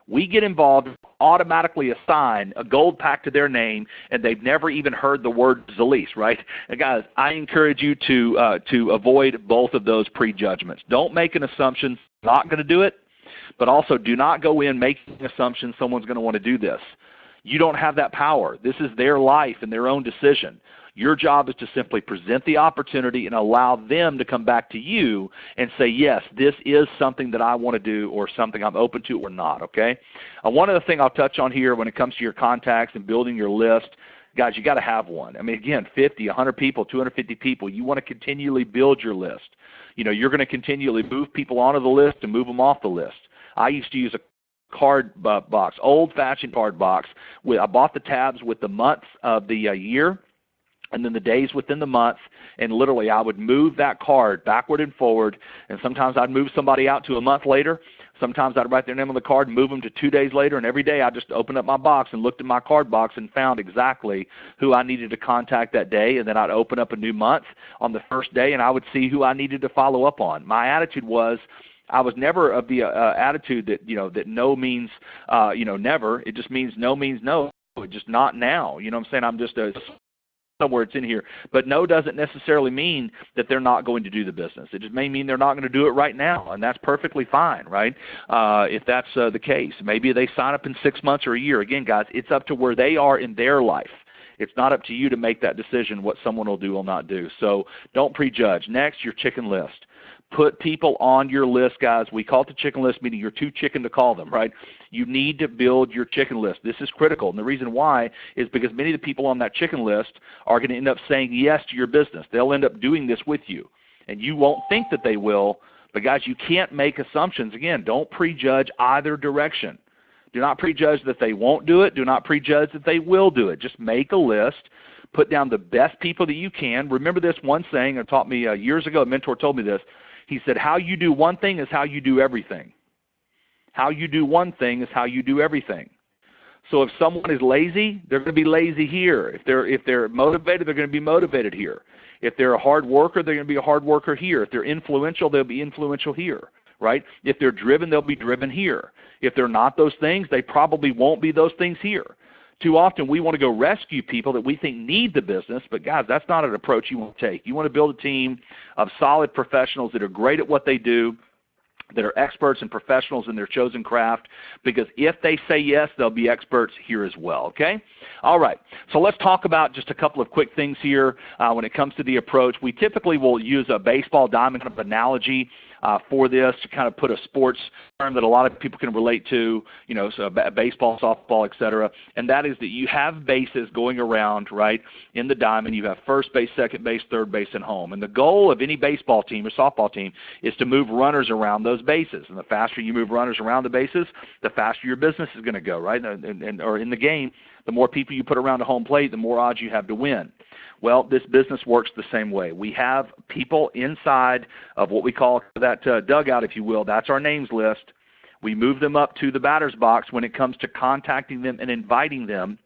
We get involved, automatically assign a gold pack to their name, and they've never even heard the word Zilis, right? And guys, I encourage you to avoid both of those prejudgments. Don't make an assumption not going to do it, but also do not go in making assumptions someone's going to want to do this. You don't have that power. This is their life and their own decision. Your job is to simply present the opportunity and allow them to come back to you and say, yes, this is something that I want to do, or something I'm open to, or not, okay? One other thing I'll touch on here when it comes to your contacts and building your list, guys, you got to have one. I mean, again, 50, 100 people, 250 people, you want to continually build your list. You're going to continually move people onto the list and move them off the list. I used to use a card box, old-fashioned card box. I bought the tabs with the months of the year. and then the days within the month, and literally I would move that card backward and forward, and sometimes I'd move somebody out to a month later. Sometimes I'd write their name on the card and move them to 2 days later, and every day I just opened up my box and looked at my card box and found exactly who I needed to contact that day, and then I'd open up a new month on the first day, and I would see who I needed to follow up on. My attitude was, I was never of the attitude that, that no means, never. It just means no means no. It's just not now. You know what I'm saying? I'm just somewhere it's in here. But no doesn't necessarily mean that they're not going to do the business. It just may mean they're not going to do it right now, and that's perfectly fine, right? If that's the case. Maybe they sign up in 6 months or a year. Again, guys, it's up to where they are in their life. It's not up to you to make that decision what someone will do or not do. So don't prejudge. Next, your chicken list. Put people on your list, guys. We call it the chicken list, meaning you're too chicken to call them, right? You need to build your chicken list. This is critical, and the reason why is because many of the people on that chicken list are going to end up saying yes to your business. They'll end up doing this with you, and you won't think that they will, but guys, you can't make assumptions. Again, don't prejudge either direction. Do not prejudge that they won't do it. Do not prejudge that they will do it. Just make a list. Put down the best people that you can. Remember this one saying that taught me years ago, a mentor told me this. He said, how you do one thing is how you do everything. How you do one thing is how you do everything. So if someone is lazy, they're going to be lazy here. If they're motivated, they're going to be motivated here. If they're a hard worker, they're going to be a hard worker here. If they're influential, they'll be influential here, right? If they're driven, they'll be driven here. If they're not those things, they probably won't be those things here. Too often we want to go rescue people that we think need the business, but guys, that's not an approach you want to take. You want to build a team of solid professionals that are great at what they do, that are experts and professionals in their chosen craft, because if they say yes, they'll be experts here as well, okay? All right, so let's talk about just a couple of quick things here when it comes to the approach. We typically will use a baseball diamond kind of analogy for this to kind of put a sports term that a lot of people can relate to, so baseball, softball, et cetera, and that is that you have bases going around, right, in the diamond. You have first base, second base, third base, and home. And the goal of any baseball team or softball team is to move runners around those bases. And the faster you move runners around the bases, the faster your business is going to go, right? Or in the game, the more people you put around a home plate, the more odds you have to win. Well, this business works the same way. We have people inside of what we call that dugout, if you will. That's our names list. We move them up to the batter's box when it comes to contacting them and inviting them.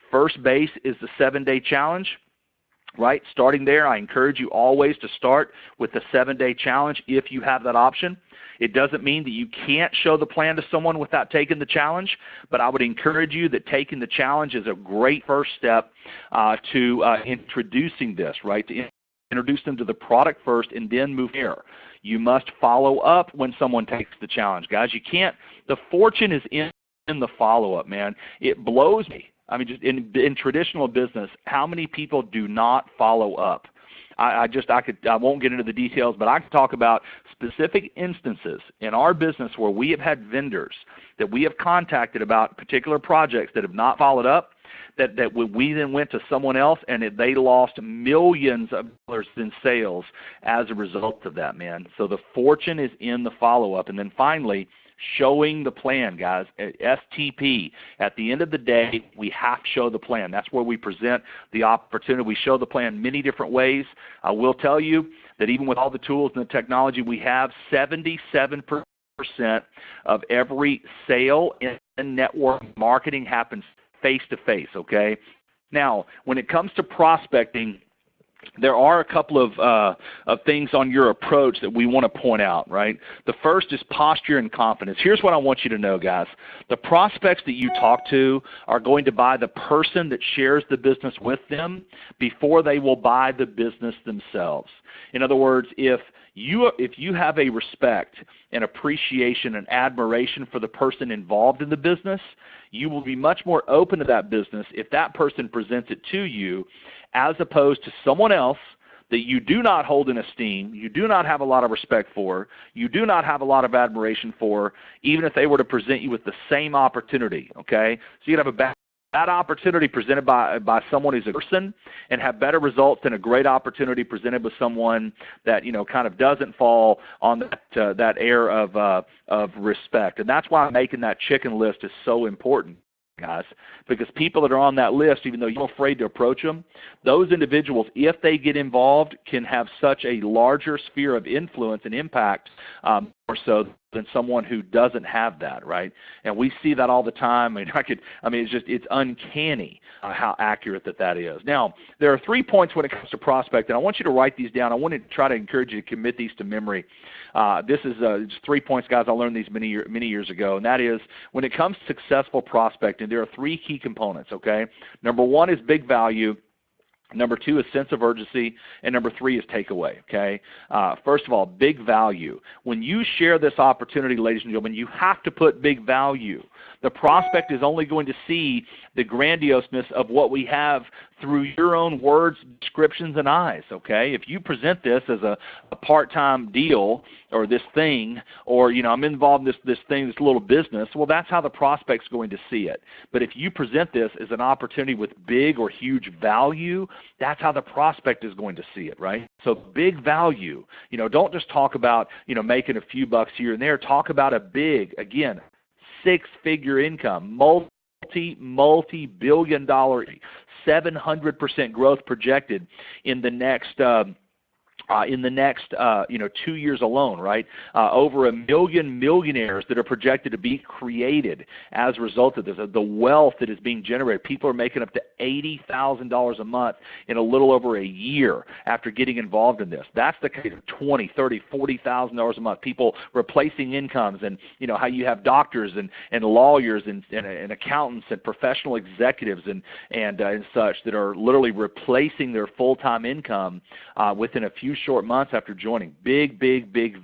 First base is the 7-day challenge, right? Starting there, I encourage you always to start with the 7-day challenge if you have that option. It doesn't mean that you can't show the plan to someone without taking the challenge, but I would encourage you that taking the challenge is a great first step to introducing this, right? To introduce them to the product first and then move there. You must follow up when someone takes the challenge. Guys, you can't, the fortune is in the follow-up, man. It blows me. I mean, just in traditional business, how many people do not follow up? I won't get into the details, but I can talk about specific instances in our business where we have had vendors that we have contacted about particular projects that have not followed up, that we then went to someone else and they lost millions of dollars in sales as a result of that, man. So the fortune is in the follow-up. And then finally, showing the plan, guys. STP. At the end of the day, we have to show the plan. That's where we present the opportunity. We show the plan many different ways. I will tell you that even with all the tools and the technology we have, 77% of every sale in network marketing happens face-to-face, okay? Now, when it comes to prospecting, there are a couple of things on your approach that we want to point out, right? The first is posture and confidence. Here's what I want you to know, guys. The prospects that you talk to are going to buy the person that shares the business with them before they will buy the business themselves. In other words, if you have a respect and appreciation and admiration for the person involved in the business, you will be much more open to that business if that person presents it to you, as opposed to someone else that you do not hold in esteem, you do not have a lot of respect for, you do not have a lot of admiration for, even if they were to present you with the same opportunity, okay? So you'd have a bad opportunity presented by someone who's a person and have better results than a great opportunity presented with someone that, kind of doesn't fall on that air of respect. And that's why making that chicken list is so important. guys, because people that are on that list, even though you're afraid to approach them, those individuals, if they get involved, can have such a larger sphere of influence and impact, more so than someone who doesn't have that, right? And we see that all the time. It's uncanny how accurate that is. Now, there are 3 points when it comes to prospecting. I want you to write these down. I want to try to encourage you to commit these to memory. This is just 3 points, guys. I learned these many years ago, and that is when it comes to successful prospecting, there are 3 key components, okay? Number 1 is big value. Number 2 is sense of urgency, and number 3 is takeaway, okay? First of all, big value. When you share this opportunity, ladies and gentlemen, you have to put big value. The prospect is only going to see the grandioseness of what we have through your own words, descriptions, and eyes, okay? If you present this as a part-time deal or this thing, or, I'm involved in this thing, this little business, well, that's how the prospect's going to see it. But if you present this as an opportunity with big or huge value, that's how the prospect is going to see it, right? So big value. Don't just talk about, making a few bucks here and there. Talk about a big, again, 6-figure income, multi-billion-dollar, 700% growth projected in the next 2 years alone, right? Over 1 million millionaires that are projected to be created as a result of this. The wealth that is being generated. People are making up to $80,000 a month in a little over a year after getting involved in this. That's the case of $20,000, $30,000, $40,000 a month. People replacing incomes, and how you have doctors and lawyers and accountants and professional executives and such that are literally replacing their full-time income within a few short months after joining. Big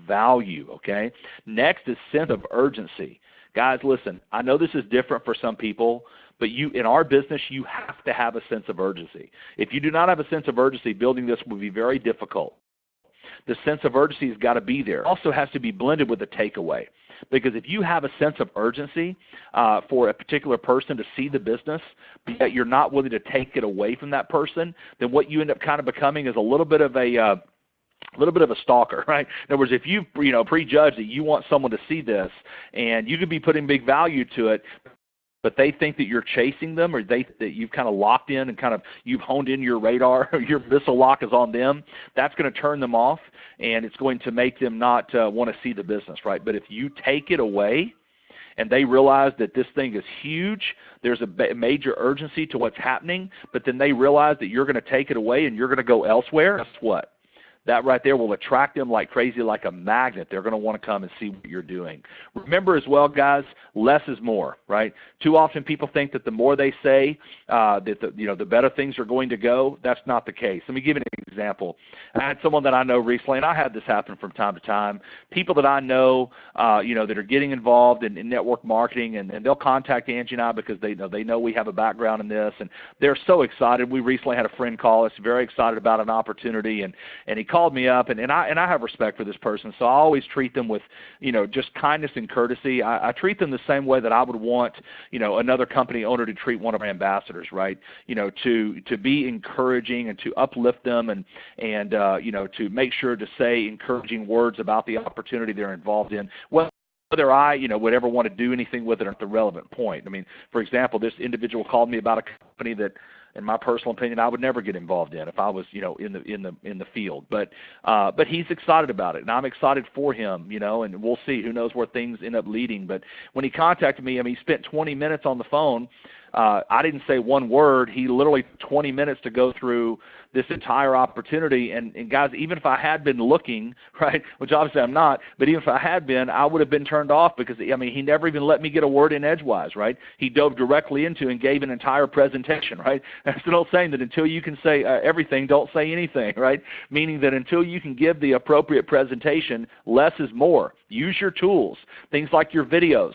value, okay? Next is sense of urgency. Guys, listen, I know this is different for some people, but in our business, you have to have a sense of urgency. If you do not have a sense of urgency, building this will be very difficult. The sense of urgency has got to be there. It also has to be blended with a takeaway. Because if you have a sense of urgency for a particular person to see the business, but yet you're not willing to take it away from that person, then what you end up kind of becoming is a little bit of a stalker, right? In other words, if you prejudge that you want someone to see this, and you could be putting big value to it, but they think that you're chasing them, or that you've kind of locked in and you've honed in your radar, your missile lock is on them, that's going to turn them off, and it's going to make them not want to see the business, right? But if you take it away and they realize that this thing is huge, there's a major urgency to what's happening, but then they realize that you're going to take it away and you're going to go elsewhere, guess what? That right there will attract them like crazy, like a magnet. They're going to want to come and see what you're doing. Remember as well, guys, less is more, right? Too often people think that the more they say, the better things are going to go. That's not the case. Let me give you an example. I had someone that I know recently, and I had this happen from time to time. People that I know, that are getting involved in network marketing, and they'll contact Angie and I because they know we have a background in this, and they're so excited. We recently had a friend call us, very excited about an opportunity, and he called me up, and I have respect for this person, so I always treat them with, just kindness and courtesy. I treat them the same way that I would want, another company owner to treat one of our ambassadors, right? To be encouraging and to uplift them, and to make sure to say encouraging words about the opportunity they're involved in. Well, whether I, would ever want to do anything with it at the relevant point. I mean, for example, this individual called me about a company that, in my personal opinion, I would never get involved in if I was, in the field. But he's excited about it, and I'm excited for him, and we'll see. Who knows where things end up leading? But when he contacted me, he spent 20 minutes on the phone. I didn't say one word. He literally 20 minutes to go through this entire opportunity. And guys, even if I had been looking, right, which obviously I'm not, but even if I had been, I would have been turned off because, he never even let me get a word in edgewise, right? He dove directly into and gave an entire presentation, right? That's an old saying that until you can say everything, don't say anything, right? Meaning that until you can give the appropriate presentation, less is more. Use your tools, things like your videos.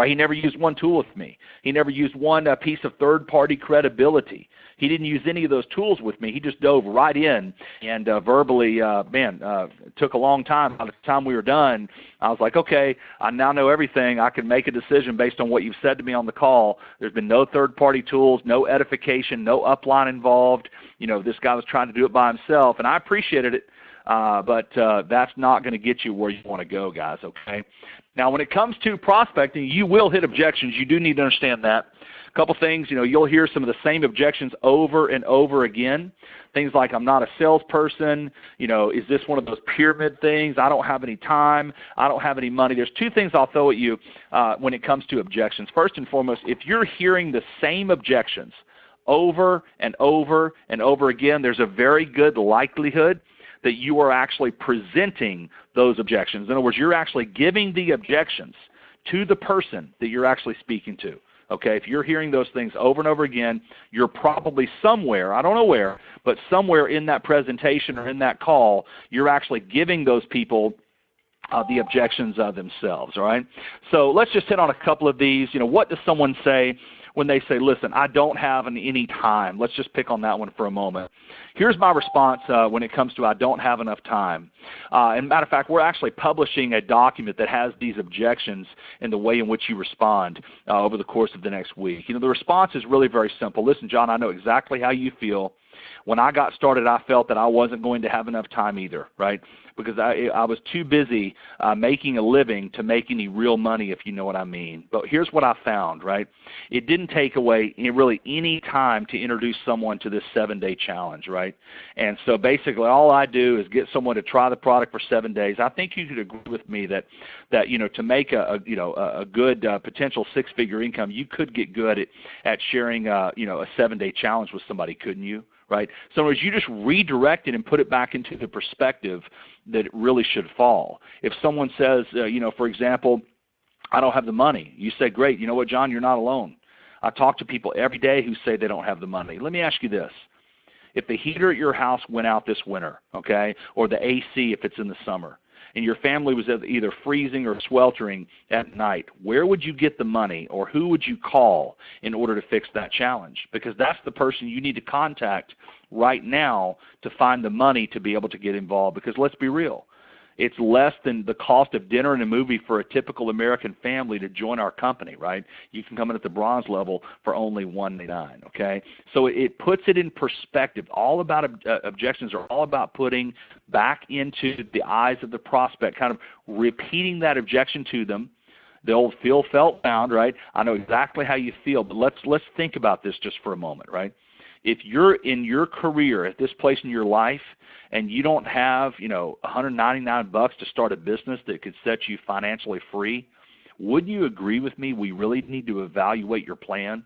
He never used one tool with me. He never used one piece of third-party credibility. He didn't use any of those tools with me. He just dove right in and verbally, took a long time. By the time we were done, I was like, okay, I now know everything. I can make a decision based on what you've said to me on the call. There's been no third-party tools, no edification, no upline involved. This guy was trying to do it by himself, and I appreciated it. But that's not going to get you where you want to go, guys, okay? Now, when it comes to prospecting, you will hit objections. You do need to understand that. couple things, you'll hear some of the same objections over and over again. Things like, I'm not a salesperson, is this one of those pyramid things? I don't have any time. I don't have any money. There's two things I'll throw at you when it comes to objections. First and foremost, if you're hearing the same objections over and over and over again, there's a very good likelihood that you are actually presenting those objections. In other words, you're actually giving the objections to the person that you're actually speaking to. Okay, if you're hearing those things over and over again, you're probably somewhere, I don't know where, but somewhere in that presentation or in that call, you're actually giving those people the objections themselves, all right? So let's just hit on a couple of these. What does someone say when they say, listen, I don't have any time? Let's just pick on that one for a moment. Here's my response when it comes to I don't have enough time. And matter of fact, we're actually publishing a document that has these objections and the way in which you respond over the course of the next week. The response is really very simple. Listen, John, I know exactly how you feel. When I got started, I felt that I wasn't going to have enough time either, right? Because I was too busy making a living to make any real money, if you know what I mean. But here's what I found, right? It didn't take away really any time to introduce someone to this 7-day challenge, right? And so basically all I do is get someone to try the product for 7 days. I think you could agree with me that to make a good potential 6-figure income, you could get good at sharing a 7-day challenge with somebody, couldn't you? Right? So in other words, you just redirect it and put it back into the perspective that it really should fall. If someone says, for example, I don't have the money, you say, great, you know what, John, you're not alone. I talk to people every day who say they don't have the money. Let me ask you this. If the heater at your house went out this winter, okay, or the AC if it's in the summer, and your family was either freezing or sweltering at night, where would you get the money, or who would you call in order to fix that challenge? Because that's the person you need to contact right now to find the money to be able to get involved. Because let's be real, it's less than the cost of dinner and a movie for a typical American family to join our company, right? You can come in at the bronze level for only $199, okay? So it puts it in perspective. All about objections are all about putting back into the eyes of the prospect, kind of repeating that objection to them. The old feel, felt, found, right? I know exactly how you feel, but let's think about this just for a moment, right? If you're in your career at this place in your life and you don't have, $199 to start a business that could set you financially free, wouldn't you agree with me we really need to evaluate your plan?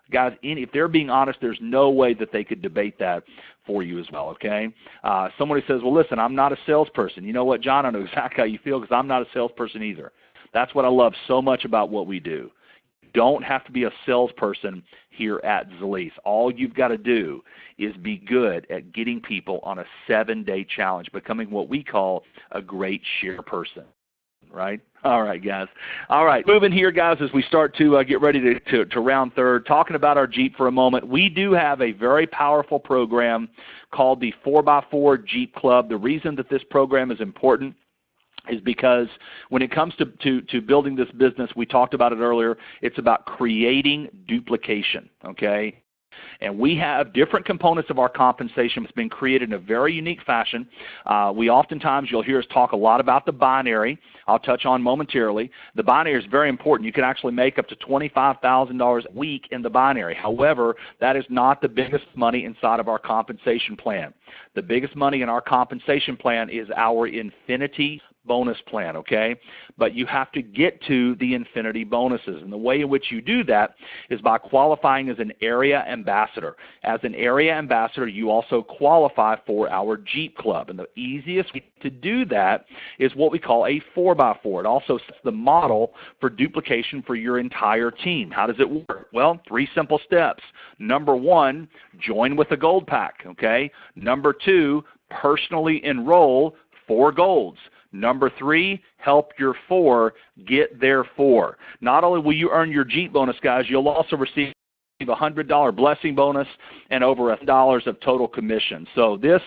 Guys, if they're being honest, there's no way that they could debate that for you as well, okay? Somebody says, well, listen, I'm not a salesperson. You know what, John, I know exactly how you feel because I'm not a salesperson either. That's what I love so much about what we do. Don't have to be a salesperson here at Zilis. All you've got to do is be good at getting people on a 7-day challenge, becoming what we call a great share person, right? All right, guys. All right, moving here, guys, as we start to get ready to round third, talking about our Jeep for a moment. We do have a very powerful program called the 4x4 Jeep Club. The reason that this program is important is because when it comes to building this business, we talked about it earlier, it's about creating duplication, okay? And we have different components of our compensation that's been created in a very unique fashion. We oftentimes, you'll hear us talk a lot about the binary. I'll touch on momentarily. The binary is very important. You can actually make up to $25,000 a week in the binary. However, that is not the biggest money inside of our compensation plan. The biggest money in our compensation plan is our Infinity bonus plan, okay? But you have to get to the Infinity bonuses. And the way in which you do that is by qualifying as an area ambassador. As an area ambassador, you also qualify for our Jeep Club. And the easiest way to do that is what we call a 4x4. It also sets the model for duplication for your entire team. How does it work? Well, 3 simple steps. Number 1, join with a gold pack, okay? Number 2, personally enroll 4 golds. Number 3, help your 4 get their 4. Not only will you earn your Jeep bonus, guys, you'll also receive a $100 blessing bonus and over $1,000 of total commission. So this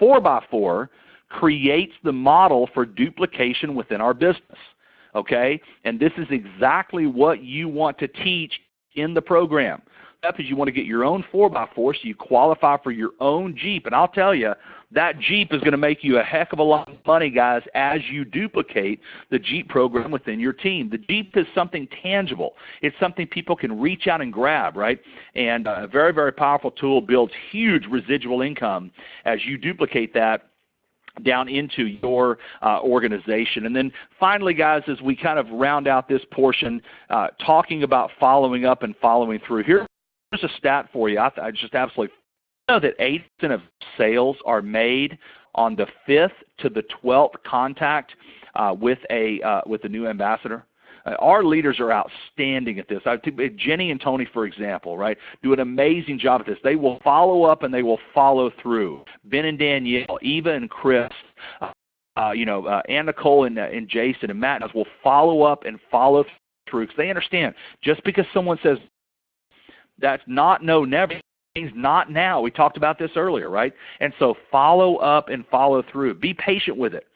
4x4 creates the model for duplication within our business, okay? And this is exactly what you want to teach in the program. step is you want to get your own 4x4 so you qualify for your own Jeep. And I'll tell you, that Jeep is going to make you a heck of a lot of money, guys, as you duplicate the Jeep program within your team. The Jeep is something tangible. It's something people can reach out and grab, right? And a very, very powerful tool, builds huge residual income as you duplicate that down into your organization. And then finally, guys, as we kind of round out this portion, talking about following up and following through, here's a stat for you. I just absolutely know that 8% of sales are made on the 5th to the 12th contact with a new ambassador. Our leaders are outstanding at this. Jenny and Tony, for example, right, do an amazing job at this. They will follow up and they will follow through. Ben and Danielle, Eva and Chris, Ann Nicole and Jason and Matt will follow up and follow through because they understand just because someone says that's not no never means not now. We talked about this earlier, right? And so follow up and follow through. Be patient with it.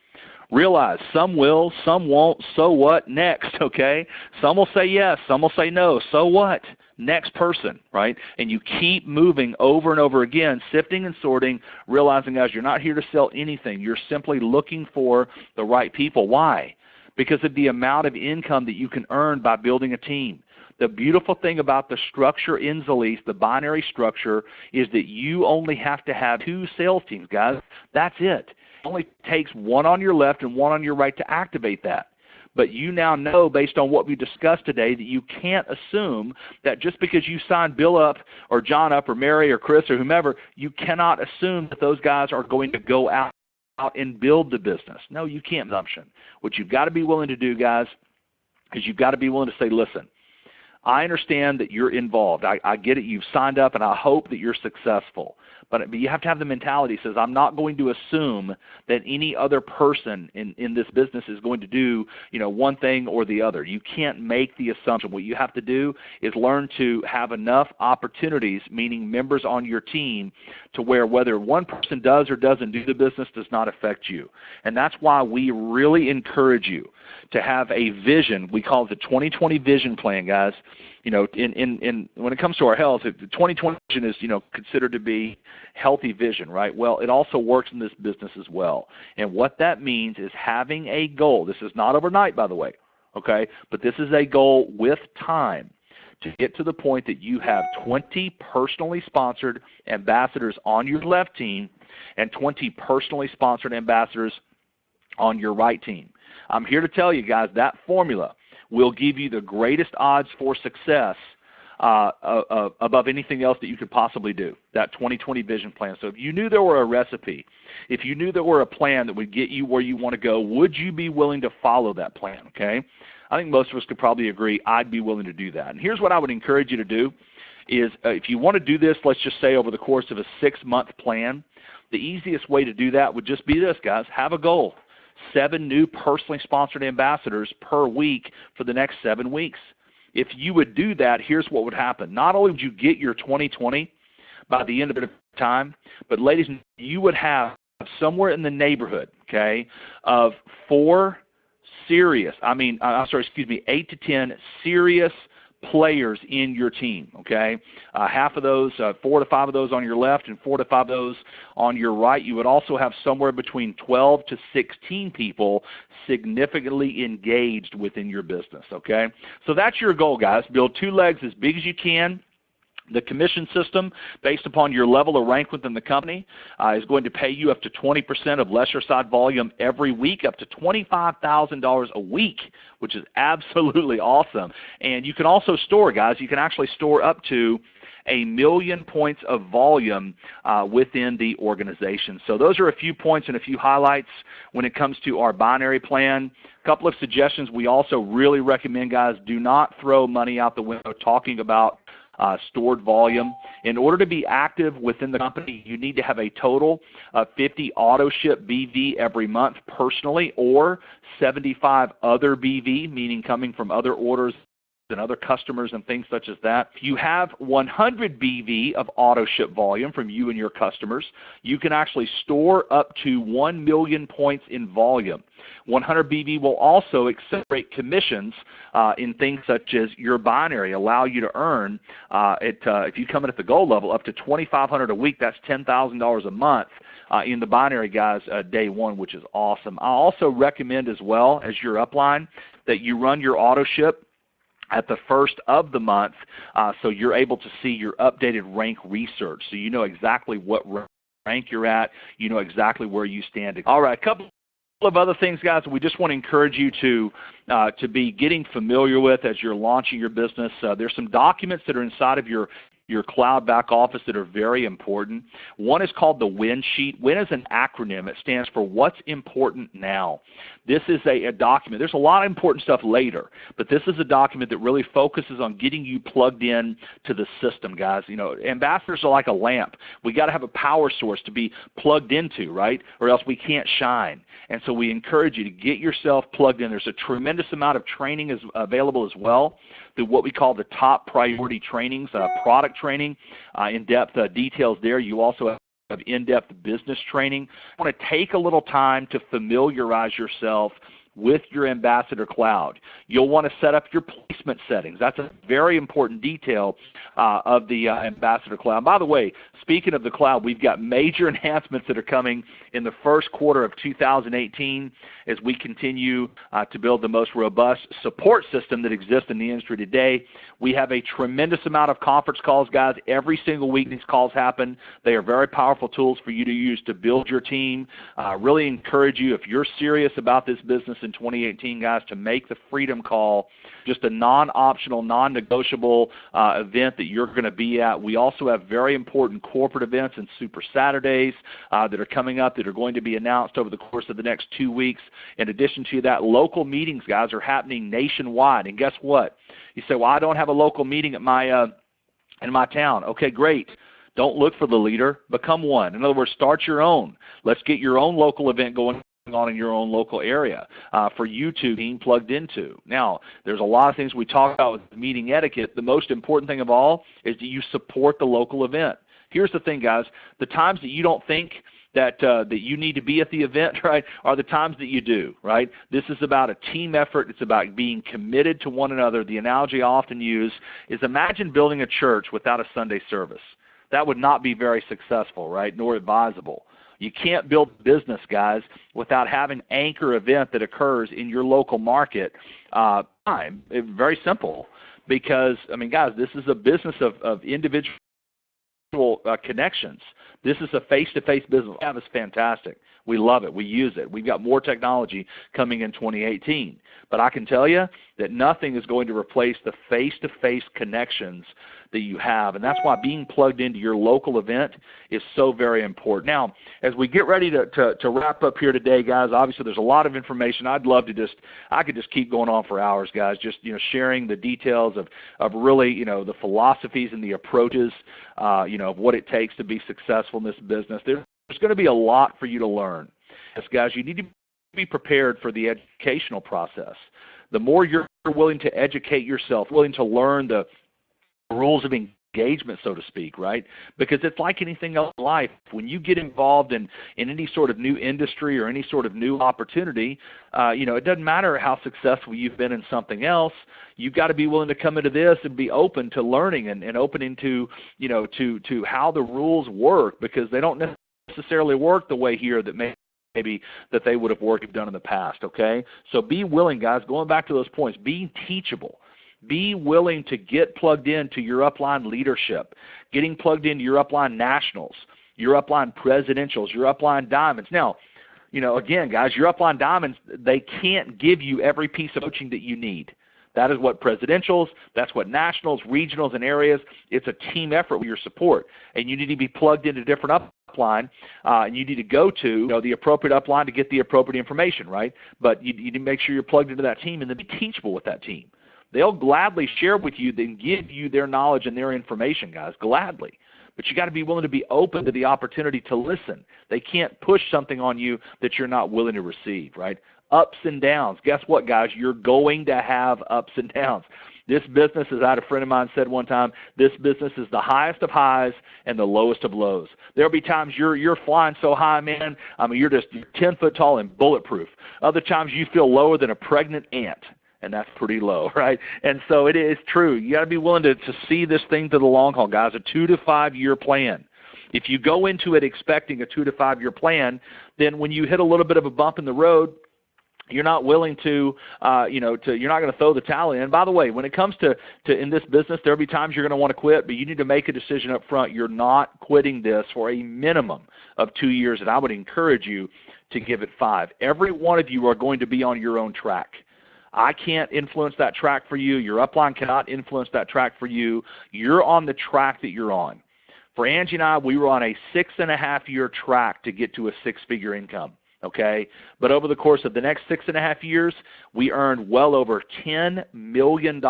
Realize some will, some won't. So what? Next, okay? Some will say yes, some will say no. So what? Next person, right? And you keep moving over and over again, sifting and sorting, realizing, guys, you're not here to sell anything. You're simply looking for the right people. Why? Because of the amount of income that you can earn by building a team. The beautiful thing about the structure in Zilis, the binary structure, is that you only have to have 2 sales teams, guys. That's it. It only takes one on your left and one on your right to activate that. But you now know, based on what we discussed today, that you can't assume that just because you signed Bill up or John up or Mary or Chris or whomever, you cannot assume that those guys are going to go out and build the business. No, you can't assumption. What you've got to be willing to do, guys, is you've got to be willing to say, listen, I understand that you're involved. I get it. You've signed up, and I hope that you're successful. But you have to have the mentality that says, I'm not going to assume that any other person in this business is going to do, one thing or the other. You can't make the assumption. What you have to do is learn to have enough opportunities, meaning members on your team, to where whether one person does or doesn't do the business does not affect you. And that's why we really encourage you to have a vision. We call it the 2020 vision plan, guys. When it comes to our health, the 2020 vision is, considered to be healthy vision, right? Well, it also works in this business as well. And what that means is having a goal. This is not overnight, by the way, okay? But this is a goal with time to get to the point that you have 20 personally sponsored ambassadors on your left team and 20 personally sponsored ambassadors on your right team. I'm here to tell you, guys, that formula will give you the greatest odds for success above anything else that you could possibly do, that 2020 vision plan. So if you knew there were a recipe, if you knew there were a plan that would get you where you want to go, would you be willing to follow that plan, okay? I think most of us could probably agree I'd be willing to do that. And here's what I would encourage you to do is if you want to do this, let's just say over the course of a 6-month plan, the easiest way to do that would just be this, guys. Have a goal. 7 new personally sponsored ambassadors per week for the next 7 weeks. If you would do that, here's what would happen. Not only would you get your 2020 by the end of the time, but ladies, you would have somewhere in the neighborhood, okay, of 8 to 10 serious players in your team, okay? Half of those, 4 to 5 of those on your left and 4 to 5 of those on your right. You would also have somewhere between 12 to 16 people significantly engaged within your business, okay? So that's your goal, guys. Build 2 legs as big as you can. The commission system, based upon your level of rank within the company, is going to pay you up to 20% of lesser side volume every week, up to $25,000 a week, which is absolutely awesome. And you can also store, guys, you can actually store up to 1 million points of volume within the organization. So those are a few points and a few highlights when it comes to our binary plan. A couple of suggestions we also really recommend, guys, do not throw money out the window talking about stored volume. In order to be active within the company, you need to have a total of 50 auto ship BV every month personally, or 75 other BV, meaning coming from other orders and other customers and things such as that. If you have 100 BV of auto ship volume from you and your customers, you can actually store up to 1 million points in volume. 100 BV will also accelerate commissions in things such as your binary, allow you to earn, if you come in at the gold level, up to $2,500 a week. That's $10,000 a month in the binary, guys, day one, which is awesome. I also recommend as well as your upline that you run your auto ship at the first of the month, so you're able to see your updated rank research, so you know exactly what rank you're at, you know exactly where you stand. All right, a couple of other things, guys, we just want to encourage you to be getting familiar with as you're launching your business. There's some documents that are inside of your cloud back office that are very important. One is called the WIN sheet. WIN is an acronym. It stands for What's Important Now. This is a document. There's a lot of important stuff later, but this is a document that really focuses on getting you plugged in to the system, guys. You know, ambassadors are like a lamp. We got to have a power source to be plugged into, right? Or else we can't shine. And so we encourage you to get yourself plugged in. There's a tremendous amount of training available as well through what we call the top priority trainings, product training, in-depth details there. You also have in-depth business training. You want to take a little time to familiarize yourself with your Ambassador Cloud. You'll want to set up your placement settings. That's a very important detail of the Ambassador Cloud. By the way, speaking of the cloud, we've got major enhancements that are coming in the first quarter of 2018 as we continue to build the most robust support system that exists in the industry today. We have a tremendous amount of conference calls, guys. Every single week these calls happen. They are very powerful tools for you to use to build your team. Really encourage you, if you're serious about this business in 2018, guys, to make the Freedom Call just a non-optional, non-negotiable event that you're going to be at. We also have very important corporate events and Super Saturdays that are coming up that are going to be announced over the course of the next 2 weeks. In addition to that, local meetings, guys, are happening nationwide. And guess what? You say, well, I don't have a local meeting at my in my town. Okay, great. Don't look for the leader. Become one. In other words, start your own. Let's get your own local event going on in your own local area for you to be plugged into. Now, there's a lot of things we talk about with meeting etiquette. The most important thing of all is that you support the local event. Here's the thing, guys. The times that you don't think that you need to be at the event, right, are the times that you do, right? This is about a team effort. It's about being committed to one another. The analogy I often use is imagine building a church without a Sunday service. That would not be very successful, right, nor advisable. You can't build business, guys, without having an anchor event that occurs in your local market. It's very simple because, I mean, guys, this is a business of individual connections. This is a face-to-face business. That is fantastic. We love it. We use it. We've got more technology coming in 2018. But I can tell you that nothing is going to replace the face-to-face connections that you have. And that's why being plugged into your local event is so very important. Now, as we get ready to wrap up here today, guys, obviously there's a lot of information. I'd love to I could just keep going on for hours, guys, just, sharing the details of really, the philosophies and the approaches, of what it takes to be successful in this business. There's going to be a lot for you to learn. Yes, guys, you need to be prepared for the educational process. The more you're willing to educate yourself, willing to learn the rules of engagement, so to speak, right? Because it's like anything else in life. When you get involved in any sort of new industry or any sort of new opportunity, it doesn't matter how successful you've been in something else. You've got to be willing to come into this and be open to learning and open into, to how the rules work, because they don't necessarily work the way here that maybe that they would have worked done in the past, okay? So be willing, guys, going back to those points, being teachable. Be willing to get plugged into your upline leadership, getting plugged into your upline nationals, your upline presidentials, your upline diamonds. Now, again, guys, your upline diamonds, they can't give you every piece of coaching that you need. That is what presidentials, that's what nationals, regionals, and areas, it's a team effort with your support. And you need to be plugged into different upline, and you need to go to the appropriate upline to get the appropriate information, right? But you need to make sure you're plugged into that team and then be teachable with that team. They'll gladly share with you and give you their knowledge and their information, guys, gladly. But you got to be willing to be open to the opportunity to listen. They can't push something on you that you're not willing to receive, right? Ups and downs. Guess what, guys? You're going to have ups and downs. This business, as I had a friend of mine said one time, this business is the highest of highs and the lowest of lows. There'll be times you're flying so high, man. I mean, you're 10 foot tall and bulletproof. Other times you feel lower than a pregnant ant, and that's pretty low, right? And so it is true. You got to be willing to see this thing to the long haul, guys. A 2 to 5 year plan. If you go into it expecting a 2 to 5 year plan, then when you hit a little bit of a bump in the road, you're not willing to, you're not going to throw the towel in. And by the way, when it comes to in this business, there'll be times you're going to want to quit, but you need to make a decision up front. You're not quitting this for a minimum of 2 years, and I would encourage you to give it 5. Every one of you are going to be on your own track. I can't influence that track for you. Your upline cannot influence that track for you. You're on the track that you're on. For Angie and I, we were on a 6.5 year track to get to a 6-figure income. Okay, but over the course of the next 6.5 years, we earned well over $10 million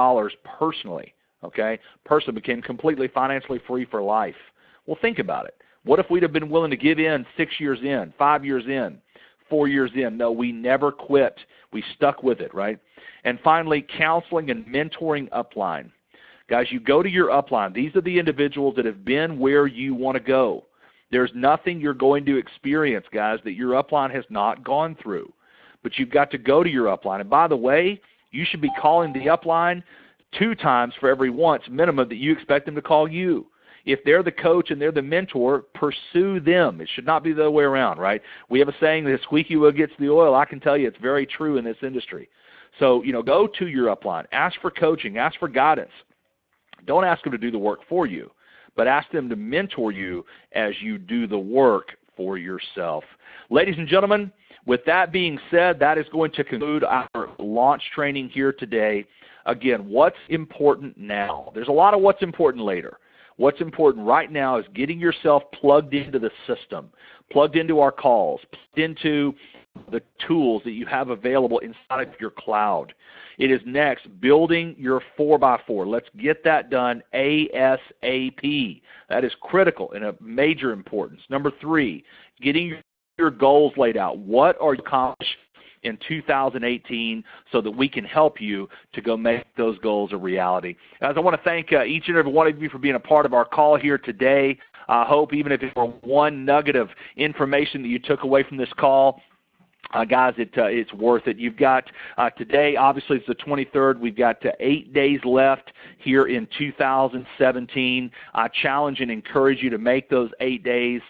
personally. Okay, personally became completely financially free for life. Well, think about it. What if we'd have been willing to give in 6 years in, 5 years in, 4 years in? No, we never quit. We stuck with it, right? And finally, counseling and mentoring upline. Guys, you go to your upline. These are the individuals that have been where you want to go. There's nothing you're going to experience, guys, that your upline has not gone through. But you've got to go to your upline. And by the way, you should be calling the upline 2 times for every once minimum that you expect them to call you. If they're the coach and they're the mentor, pursue them. It should not be the other way around, right? We have a saying that squeaky wheel gets the oil. I can tell you it's very true in this industry. So, go to your upline. Ask for coaching. Ask for guidance. Don't ask them to do the work for you, but ask them to mentor you as you do the work for yourself. Ladies and gentlemen, with that being said, that is going to conclude our launch training here today. Again, what's important now? There's a lot of what's important later. What's important right now is getting yourself plugged into the system, plugged into our calls, plugged into the tools that you have available inside of your cloud. It is next building your 4x4. Let's get that done ASAP. That is critical and of major importance. Number 3, getting your goals laid out. What are you accomplishing in 2018 so that we can help you to go make those goals a reality? Guys, I want to thank each and every one of you for being a part of our call here today. I hope even if it were one nugget of information that you took away from this call, guys, it's worth it. You've got today, obviously it's the 23rd. We've got 8 days left here in 2017. I challenge and encourage you to make those 8 days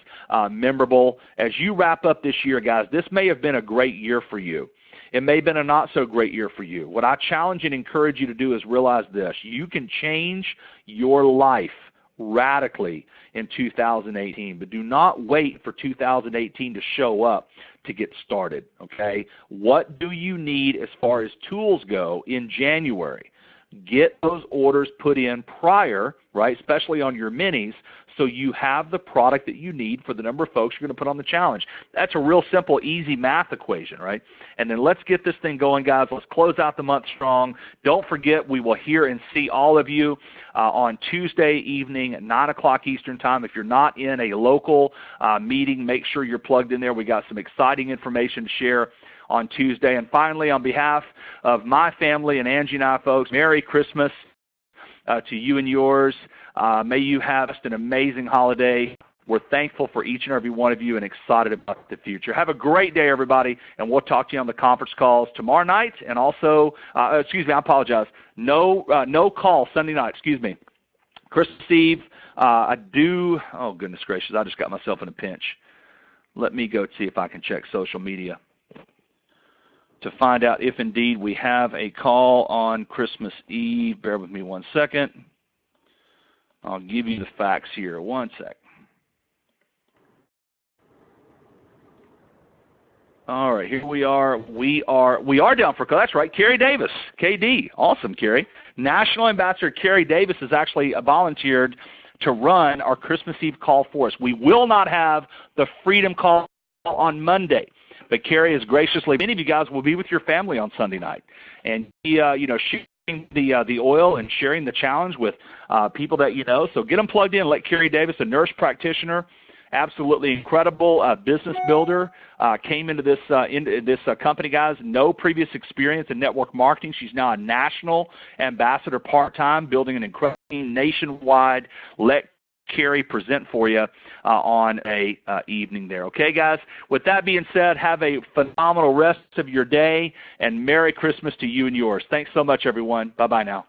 memorable. As you wrap up this year, guys, this may have been a great year for you. It may have been a not so great year for you. What I challenge and encourage you to do is realize this. You can change your life radically in 2018, but do not wait for 2018 to show up to get started, okay? What do you need as far as tools go in January? Get those orders put in prior, right, especially on your minis, so you have the product that you need for the number of folks you're going to put on the challenge. That's a real simple, easy math equation, right? And then let's get this thing going, guys. Let's close out the month strong. Don't forget, we will hear and see all of you on Tuesday evening at 9 o'clock Eastern Time. If you're not in a local meeting, make sure you're plugged in there. We got some exciting information to share on Tuesday. And finally, on behalf of my family and Angie and I, folks, Merry Christmas to you and yours. May you have just an amazing holiday. We're thankful for each and every one of you and excited about the future. Have a great day, everybody, and we'll talk to you on the conference calls tomorrow night. And also, excuse me, I apologize. No call Sunday night. Excuse me. Christmas Eve. Oh goodness gracious! I just got myself in a pinch. Let me go see if I can check social media to find out if indeed we have a call on Christmas Eve. Bear with me one second. I'll give you the facts here. One sec. All right, here we are. We are down for call. That's right, Carrie Davis, KD. Awesome, Carrie. National Ambassador Carrie Davis has actually volunteered to run our Christmas Eve call for us. We will not have the Freedom Call on Monday. But Carrie has graciously, many of you guys will be with your family on Sunday night, and shooting the oil and sharing the challenge with people that you know. So get them plugged in. Let Carrie Davis, a nurse practitioner absolutely incredible business builder. Came into this company, guys, no previous experience in network marketing. She's now a national ambassador part-time, building an incredible nationwide Let Carrie present for you on a evening there. Okay, guys? With that being said, have a phenomenal rest of your day, and Merry Christmas to you and yours. Thanks so much, everyone. Bye-bye now.